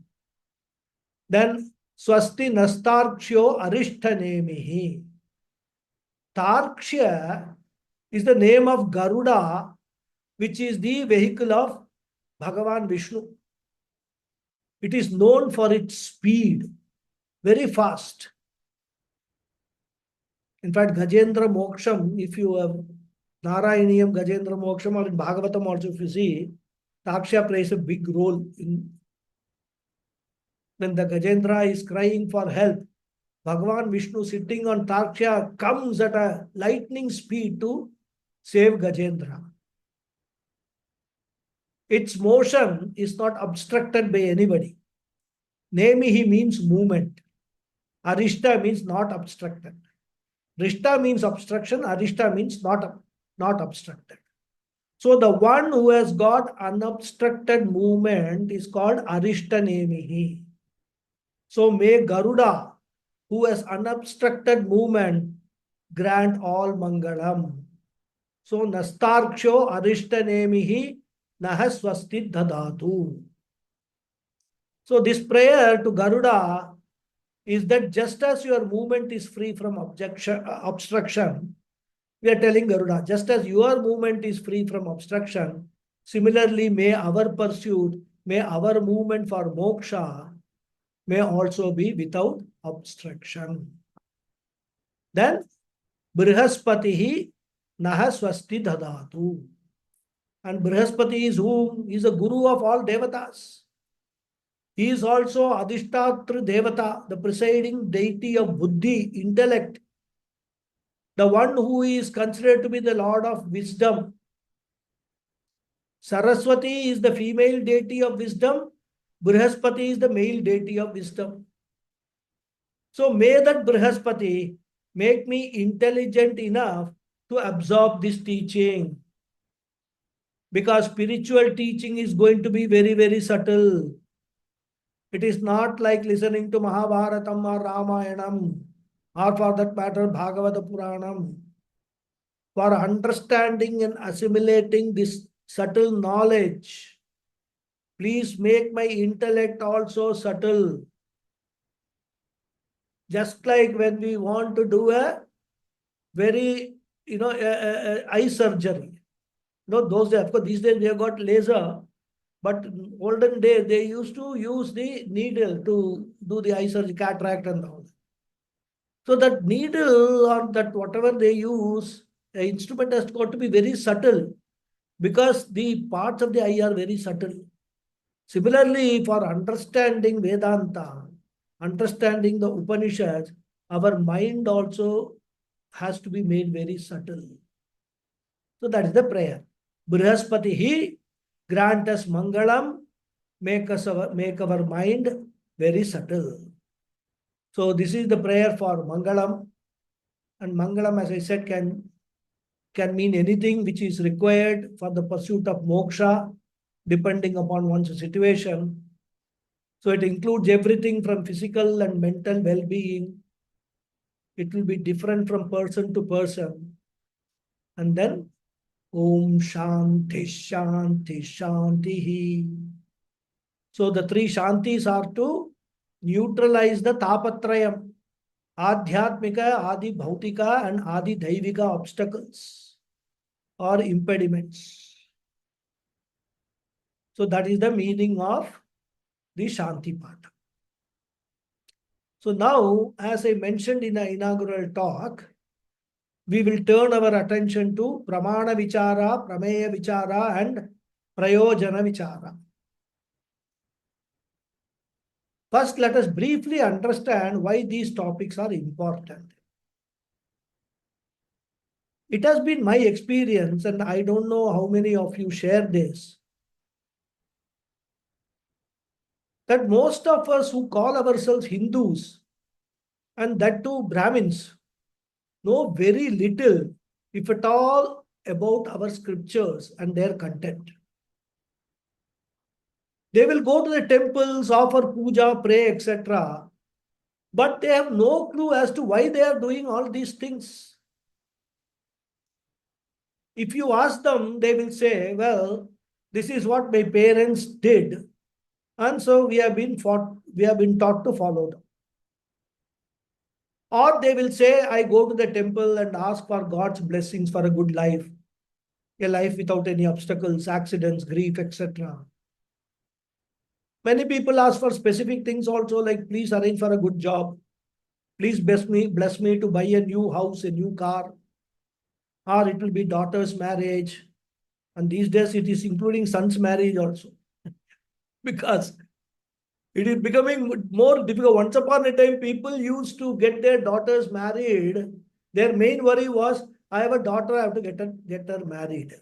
Then, Swasti Nastarksho Arishtanemihi. Tarksha is the name of Garuda, which is the vehicle of Bhagavan Vishnu. It is known for its speed, very fast. In fact, Gajendra Moksham, if you have Narayaniyam Gajendra Moksham, or in Bhagavatam also, if you see, Taksha plays a big role in when the Gajendra is crying for help. Bhagavan Vishnu sitting on Taksha comes at a lightning speed to save Gajendra. Its motion is not obstructed by anybody. Nemihi means movement. Arishta means not obstructed. Rishta means obstruction. Arishta means not obstructed. So the one who has got unobstructed movement is called Arishta Nemihi. So may Garuda, who has unobstructed movement, grant all Mangalam. So Nastarksho Arishta Nemihi Naha Swasti Dadatu. So this prayer to Garuda is that just as your movement is free from obstruction, we are telling Garuda, just as your movement is free from obstruction, similarly may our pursuit, may our movement for moksha may also be without obstruction. Then Brihaspatihi Naha Swasti Dadatu. And Brihaspati is whom? He is a guru of all devatas. He is also Adhishtatra Devata, the presiding deity of Buddhi, intellect. the one who is considered to be the Lord of wisdom. Saraswati is the female deity of wisdom. Brihaspati is the male deity of wisdom. So may that Brihaspati make me intelligent enough to absorb this teaching. Because spiritual teaching is going to be very, very subtle. It is not like listening to Mahabharatam or Ramayanam, or for that matter, Bhagavata Puranam. For understanding and assimilating this subtle knowledge, please make my intellect also subtle. Just like when we want to do a very, eye surgery. Those days, of course, these days we have got laser, but in olden days they used to use the needle to do the eye surgery, cataract and all. So that needle or that whatever they use, the instrument has got to be very subtle because the parts of the eye are very subtle. Similarly, for understanding Vedanta, understanding the Upanishads, our mind also has to be made very subtle. So that is the prayer. Brihaspati he grant us Mangalam, make our mind very subtle. So this is the prayer for Mangalam. And Mangalam, as I said, can mean anything which is required for the pursuit of moksha, depending upon one's situation. So it includes everything from physical and mental well-being. It will be different from person to person. And then Om Shanti Shanti Shanti. So the three Shantis are to neutralize the Tapatrayam, Adhyatmika, Adi Bhautika, and Adi Daivika obstacles or impediments. So that is the meaning of the Shanti Pata. So now, as I mentioned in the inaugural talk, we will turn our attention to Pramana Vichara, Prameya Vichara, and Prayojana Vichara. First, let us briefly understand why these topics are important. It has been my experience, and I don't know how many of you share this, that most of us who call ourselves Hindus, and that too Brahmins, know very little, if at all, about our scriptures and their content. They will go to the temples, offer puja, pray, etc. But they have no clue as to why they are doing all these things. If you ask them, they will say, well, this is what my parents did. And so we have been taught to follow them. Or they will say, I go to the temple and ask for God's blessings for a good life, a life without any obstacles, accidents, grief, etc. Many people ask for specific things also, like please arrange for a good job. Please bless me to buy a new house, a new car. Or it will be daughter's marriage. And these days it is including son's marriage also. Because it is becoming more difficult. Once upon a time, people used to get their daughters married. Their main worry was, I have a daughter, I have to get her married.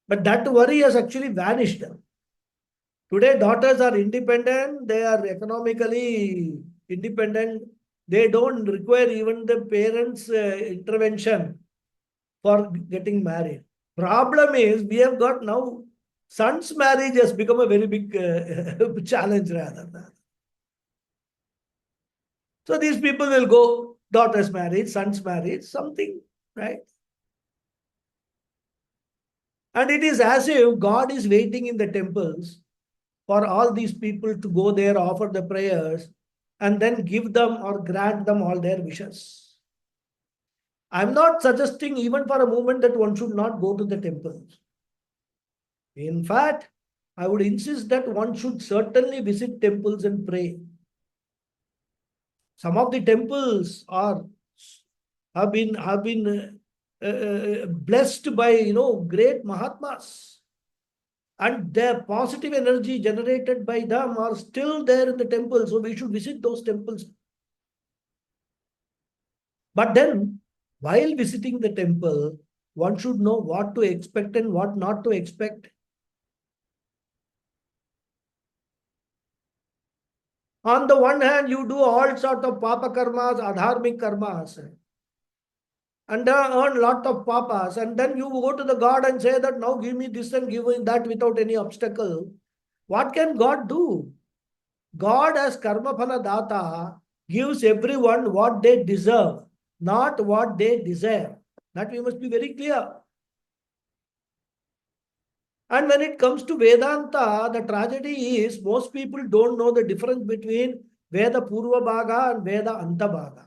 But that worry has actually vanished. Today, daughters are independent. They are economically independent. They don't require even the parents' intervention for getting married. Problem is, we have got now, son's marriage has become a very big challenge rather than. So these people will go, daughter's marriage, son's marriage, something, right? And it is as if God is waiting in the temples for all these people to go there, offer the prayers, and then give them or grant them all their wishes. I'm not suggesting even for a moment that one should not go to the temples. In fact, I would insist that one should certainly visit temples and pray. Some of the temples have been blessed by great Mahatmas, and their positive energy generated by them are still there in the temple. So we should visit those temples. But then while visiting the temple, one should know what to expect and what not to expect. On the one hand, you do all sort of papa karmas, adharmic karmas, and earn lot of papas, and then you go to the God and say that now give me this and give me that without any obstacle. What can God do? God as karma phala data gives everyone what they deserve, not what they desire. That we must be very clear. And when it comes to Vedanta, the tragedy is most people don't know the difference between Veda Purva Bhaga and Veda Anta Bhaga.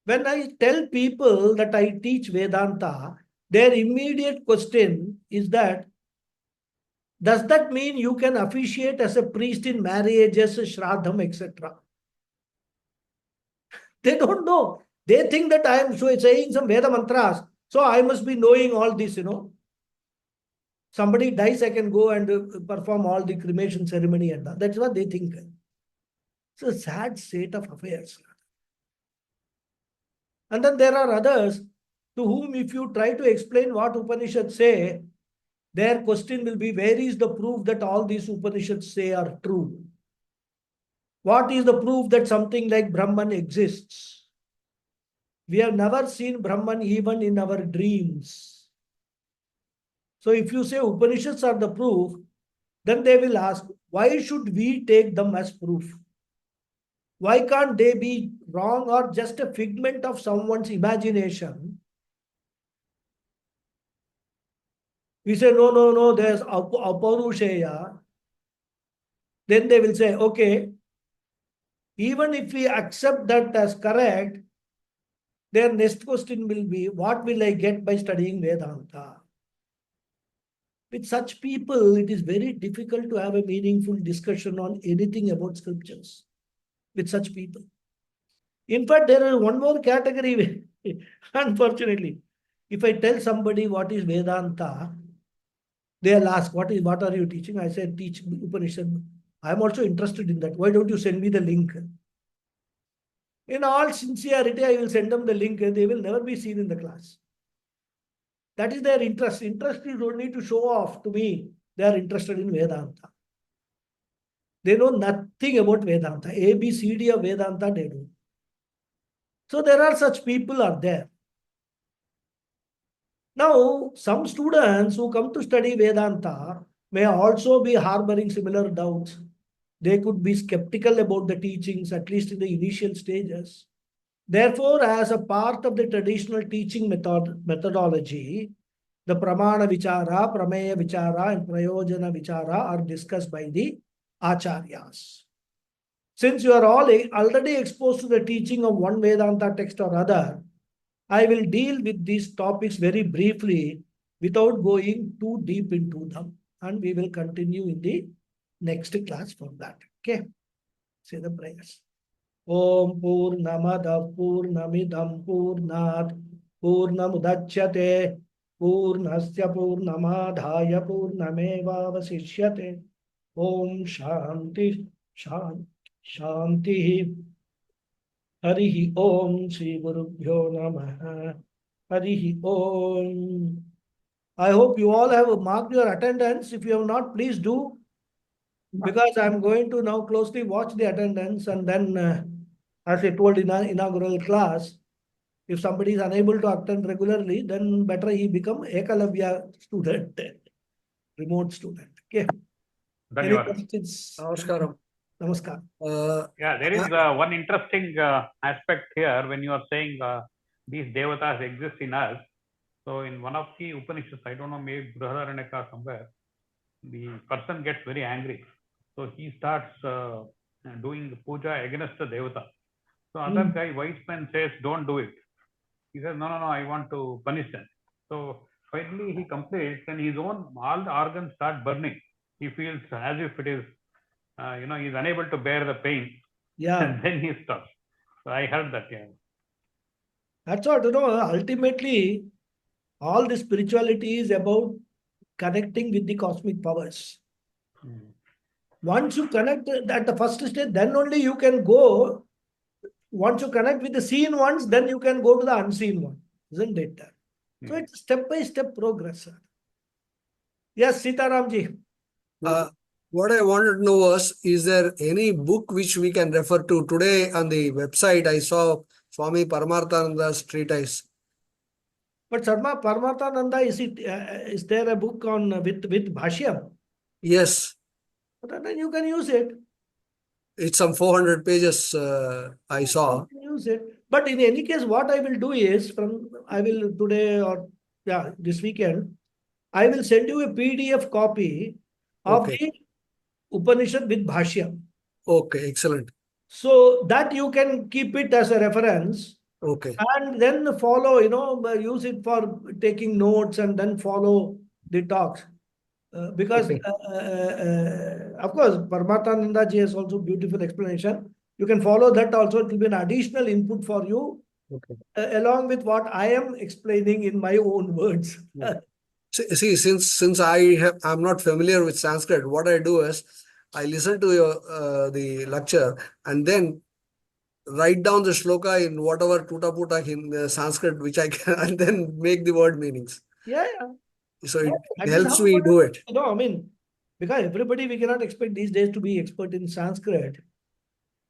When I tell people that I teach Vedanta, their immediate question is that, does that mean you can officiate as a priest in marriages, shraddham, etc.? They don't know. They think that I am saying some Veda mantras, so I must be knowing all this. Somebody dies, I can go and perform all the cremation ceremony and that. That's what they think. It's a sad state of affairs. And then there are others to whom if you try to explain what Upanishads say, their question will be, where is the proof that all these Upanishads say are true? What is the proof that something like Brahman exists? We have never seen Brahman even in our dreams. So if you say Upanishads are the proof, then they will ask, why should we take them as proof? Why can't they be wrong or just a figment of someone's imagination? We say, no, no, no, there's Aparusheya. Then they will say, okay, even if we accept that as correct, their next question will be, what will I get by studying Vedanta? With such people, it is very difficult to have a meaningful discussion on anything about scriptures. With such people. In fact, there is one more category, unfortunately. If I tell somebody what is Vedanta, they'll ask, what are you teaching? I said, teach Upanishad. I'm also interested in that. Why don't you send me the link? In all sincerity, I will send them the link and they will never be seen in the class. That is their interest. Interest is only to show off to me. They are interested in Vedanta. They know nothing about Vedanta. A, B, C, D of Vedanta, they do. So there are such people are there. Now, some students who come to study Vedanta may also be harboring similar doubts. They could be skeptical about the teachings, at least in the initial stages. Therefore, as a part of the traditional teaching methodology, the Pramana Vichara, Prameya Vichara, and Prayojana Vichara are discussed by the Acharyas. Since you are all already exposed to the teaching of one Vedanta text or other, I will deal with these topics very briefly without going too deep into them. And we will continue in the next class from that. Okay. Say the prayers. Om Purnamada Purnamidam Purnat Purnamudachyate Purnasya Purnamadhaya Purnameva Vasishyate. Om Shanti Shanti. Harihi Om Shri Gurubhyo Namaha. Harihi Om. I hope you all have marked your attendance. If you have not, please do. Because I'm going to now closely watch the attendance and then, as I told in our inaugural class, if somebody is unable to attend regularly, then better he become Ekalavya student, remote student. Okay. Any Dhanyawad. questions? Namaskaram. Namaskar. Yeah, there is one interesting aspect here when you are saying these devatas exist in us. So in one of the Upanishads, I don't know, maybe Brihadaranyaka somewhere, the person gets very angry. So he starts doing puja against the devata. So other guy, wise man, says, don't do it. He says, no, I want to punish them. So finally he completes and his own, all the organs start burning. He feels as if it is, he's unable to bear the pain. Yeah. And then he stops. So I heard that, yeah. That's what, ultimately, all the spirituality is about connecting with the cosmic powers. Once you connect at the first stage, then only you can go once you connect with the seen ones, then you can go to the unseen one, isn't it? So it's step-by-step progress, sir. Yes, Sitaramji. What I wanted to know was, is there any book which we can refer to? Today on the website, I saw Swami Paramarthananda's treatise. But Sarma Paramarthananda, is there a book on with Bhashyam? Yes, But then you can use it. it's some 400 pages I saw. You can use it. But in any case, what I will do is I will today or this weekend, I will send you a PDF copy of Okay. the Upanishad with Bhashyam. Okay, excellent. So that you can keep it as a reference. Okay. And then follow, use it for taking notes and then follow the talks. Because, Okay. of course, Paramarthananda ji has also beautiful explanation. You can follow that also. It will be an additional input for you, Okay. along with what I am explaining in my own words. See, since I'm not familiar with Sanskrit, what I do is I listen to the lecture and then write down the shloka in whatever tuta puta in the Sanskrit which I can, and then make the word meanings. Yeah. So Yeah, it that is helps how me do it. because everybody, we cannot expect these days to be expert in Sanskrit.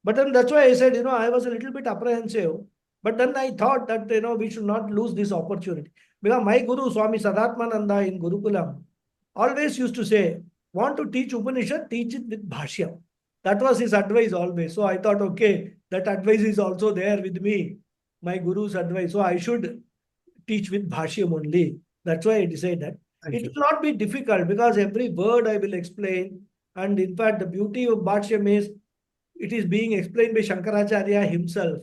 But then that's why I said, I was a little bit apprehensive. But then I thought that, we should not lose this opportunity. Because my Guru, Swami Sadatmananda in Gurukulam, always used to say, want to teach Upanishad, teach it with Bhashyam. That was his advice always. So I thought, okay, that advice is also there with me, my Guru's advice. So I should teach with Bhashyam only. That's why I decided. It will not be difficult because every word I will explain. And in fact, the beauty of Bhashyam is it is being explained by Shankaracharya himself.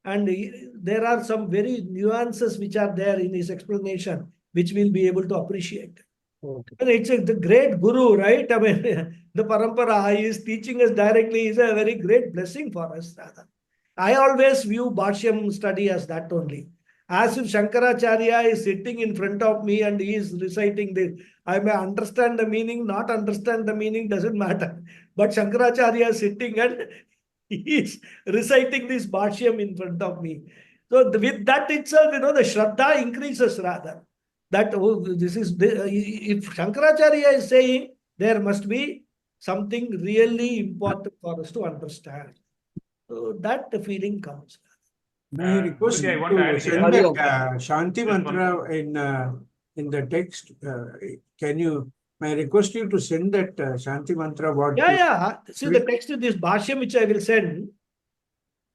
And there are some very nuances which are there in his explanation, which we'll be able to appreciate. Okay. And it's the great guru, right? The parampara, he is teaching us directly is a very great blessing for us. I always view Bhashyam study as that only. As if Shankaracharya is sitting in front of me and he is reciting this. I may understand the meaning, not understand the meaning, doesn't matter. But Shankaracharya is sitting and he is reciting this Bhashyam in front of me. So with that itself, the Shraddha increases rather. That if Shankaracharya is saying, there must be something really important for us to understand. So that the feeling comes. May I request Guruji, I you want to add to send here. that Shanti Just one- mantra in the text? May I request you to send that Shanti mantra? Yeah. See, the text is this Bhashyam which I will send.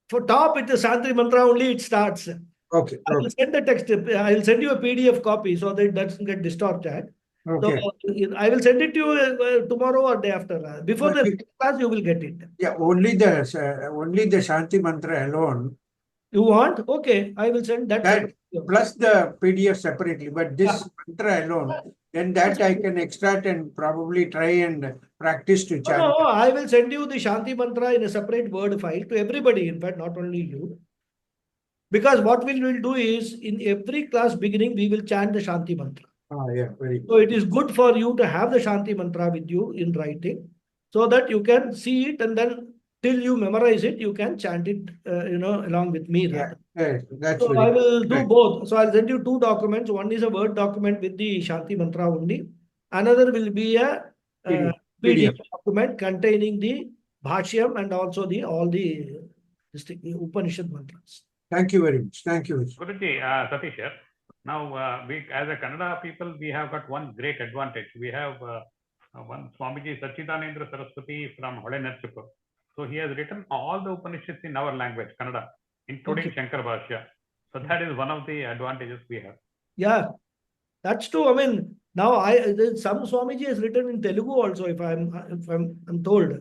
For top, it is Shanti mantra only, it starts. Okay. I will send the text. I will send you a PDF copy so that it doesn't get distorted. Okay. So I will send it to you tomorrow or day after. Before the class, you will get it. Yeah, only the Shanti mantra alone. You want? Okay, I will send that. That plus the PDF separately, but this mantra alone, then that I can extract and probably try and practice to chant. No, I will send you the Shanti mantra in a separate word file to everybody, in fact, not only you. Because what we will do is, in every class beginning, we will chant the Shanti mantra. Yeah, very good. So it is good for you to have the Shanti mantra with you in writing, so that you can see it and then till you memorize it, you can chant it, along with me. Yeah, that's so very I will good. do both. So I'll send you two documents. One is a Word document with the Shanti mantra only. Another will be a PDF document containing the Bhashyam and also all the Upanishad mantras. Thank you very much. Thank you. Guruji, Satish here. Now, we as a Kannada people, we have got one great advantage. We have one Swamiji Sachidanandra Saraswati from Holenachipur. So he has written all the Upanishads in our language, Kannada, including Shankar Bhashya. So that is one of the advantages we have. Yeah, that's true. Now some Swamiji has written in Telugu also, if I'm told,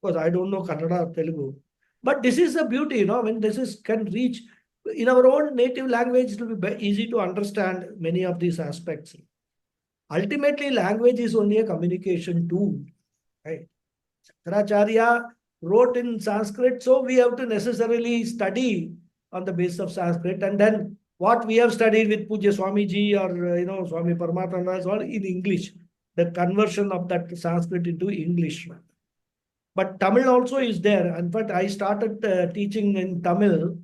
because I don't know Kannada or Telugu. But this is the beauty, when this can reach in our own native language, it will be easy to understand many of these aspects. Ultimately, language is only a communication tool, right? Acharya wrote in Sanskrit, so we have to necessarily study on the basis of Sanskrit, and then what we have studied with Puja Swamiji or Swami Paramatmananda is all in English. The conversion of that Sanskrit into English. But Tamil also is there. In fact, I started teaching in Tamil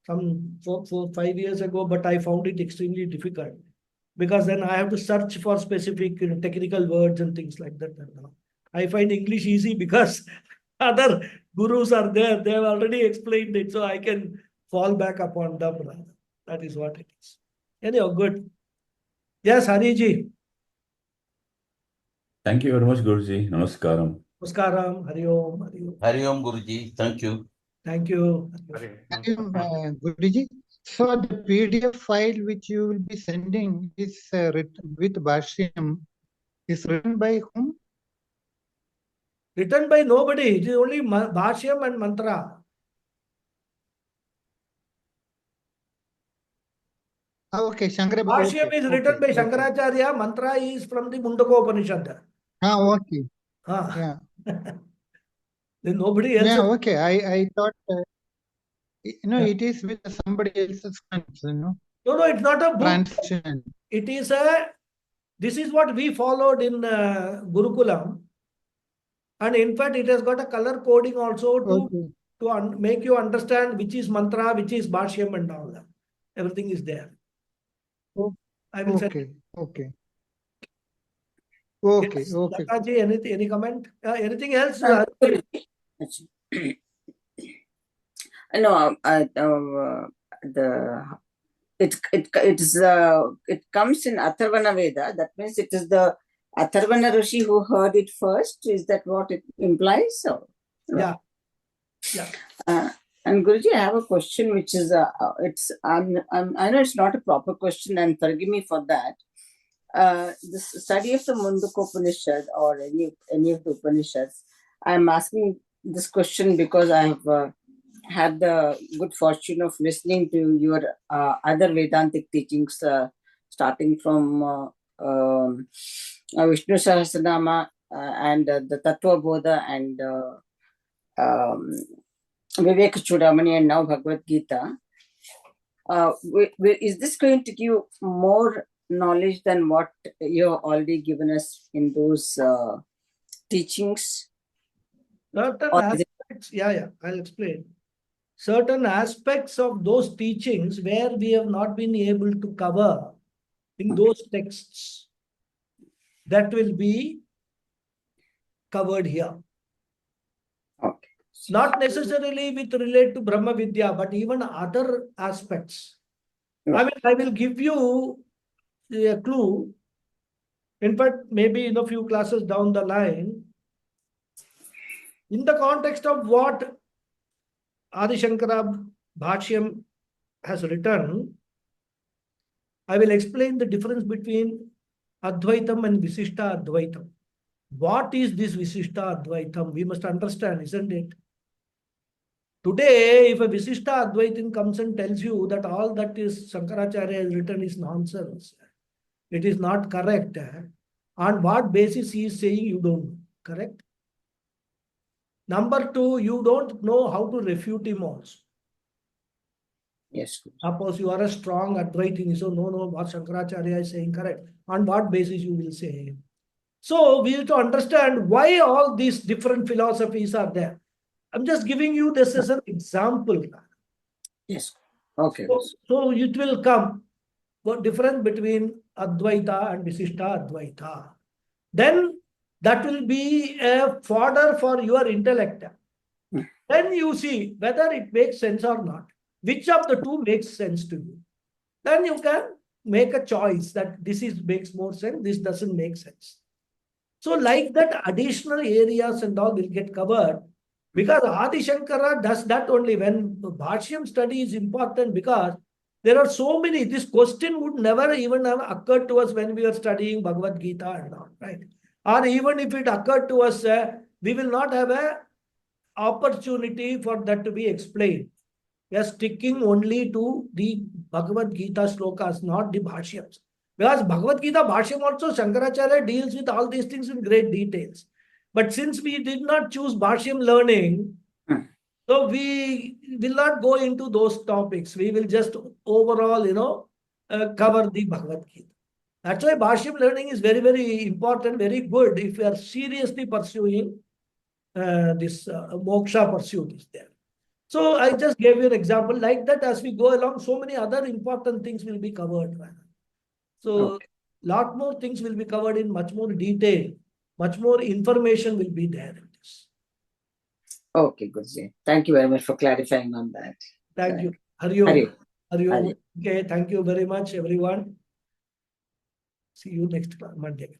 some 5 years ago, but I found it extremely difficult because then I have to search for specific technical words and things like that. I find English easy because other gurus are there. They have already explained it, so I can fall back upon them. That is what it is. Anyhow, good. Yes, Hariji. Thank you very much, Guruji. Namaskaram. Namaskaram. Hari Om. Hari Om. Hari Om Guruji. Thank you. Thank you. Guruji, so the PDF file which you will be sending is with Bhashyam is written by whom? Written by nobody. It is only Bhashyam and Mantra. Okay, Shankara. Bhashyam is written by Shankaracharya. Mantra is from the Mundaka Upanishad. Okay. Yeah. Yeah. Then nobody else. Yeah, okay. I thought, it is with somebody else's hands, No, it's not a book. translation. It is this is what we followed in Gurukulam. And in fact, it has got a color coding also to make you understand which is mantra, which is bhashyam and all that. Everything is there. I will Okay. Yes, Lataji, any comment? Anything else? No, it comes in Atharvana Veda. That means it is the Atharvana Rishi who heard it first. Is that what it implies? So, yeah. And Guruji, I have a question, which is I know it's not a proper question, and forgive me for that. The study of the Mundaka Upanishad or any of the Upanishads, I'm asking this question because I have had the good fortune of listening to your other Vedantic teachings, starting from Vishnu Sahasranama and the Tattva Bodha and Vivek Chudamani and now Bhagavad Gita. Is this going to give more knowledge than what you have already given us in those teachings? Certain aspects, I'll explain. Certain aspects of those teachings where we have not been able to cover in those texts, that will be covered here. Okay. Not necessarily with relate to Brahma Vidya, but even other aspects. Yeah. I will give you a clue. In fact, maybe in a few classes down the line, in the context of what Adi Shankara Bhashyam has written, I will explain the difference between Advaitam and Visishta Advaitam. What is this Visishta Advaitam? We must understand, isn't it? Today, if a Visishta Advaitam comes and tells you that all that is Shankaracharya has written is nonsense, it is not correct, on what basis he is saying you don't know, correct? Number two, you don't know how to refute him also. Yes. Suppose you are a strong Advaitini, so no, what Shankaracharya is saying correct. On what basis you will say? So we have to understand why all these different philosophies are there. I'm just giving you this as an example. Yes. Okay. So it will come. What difference between Advaita and Visishta Advaita? Then that will be a fodder for your intellect. Then you see whether it makes sense or not. Which of the two makes sense to you? Then you can make a choice that this makes more sense, this doesn't make sense. So like that, additional areas and all will get covered because Adi Shankara does that only. When Bhashyam study is important because there are so many. This question would never even have occurred to us when we were studying Bhagavad Gita and all, right? Or even if it occurred to us, we will not have an opportunity for that to be explained. We are sticking only to the Bhagavad Gita slokas, not the Bhashyams. Because Bhagavad Gita Bhashyam also, Shankaracharya deals with all these things in great details. But since we did not choose Bhashyam learning, so we will not go into those topics. We will just overall, cover the Bhagavad Gita. That's why Bhashyam learning is very, very important, very good if we are seriously pursuing this moksha pursuit is there. So I just gave you an example like that. As we go along, so many other important things will be covered. So lot more things will be covered in much more detail. Much more information will be there in this. Okay, Guruji. Thank you very much for clarifying on that. Thank you. Hari Hari Om. Om. Okay, thank you very much, everyone. See you next Monday.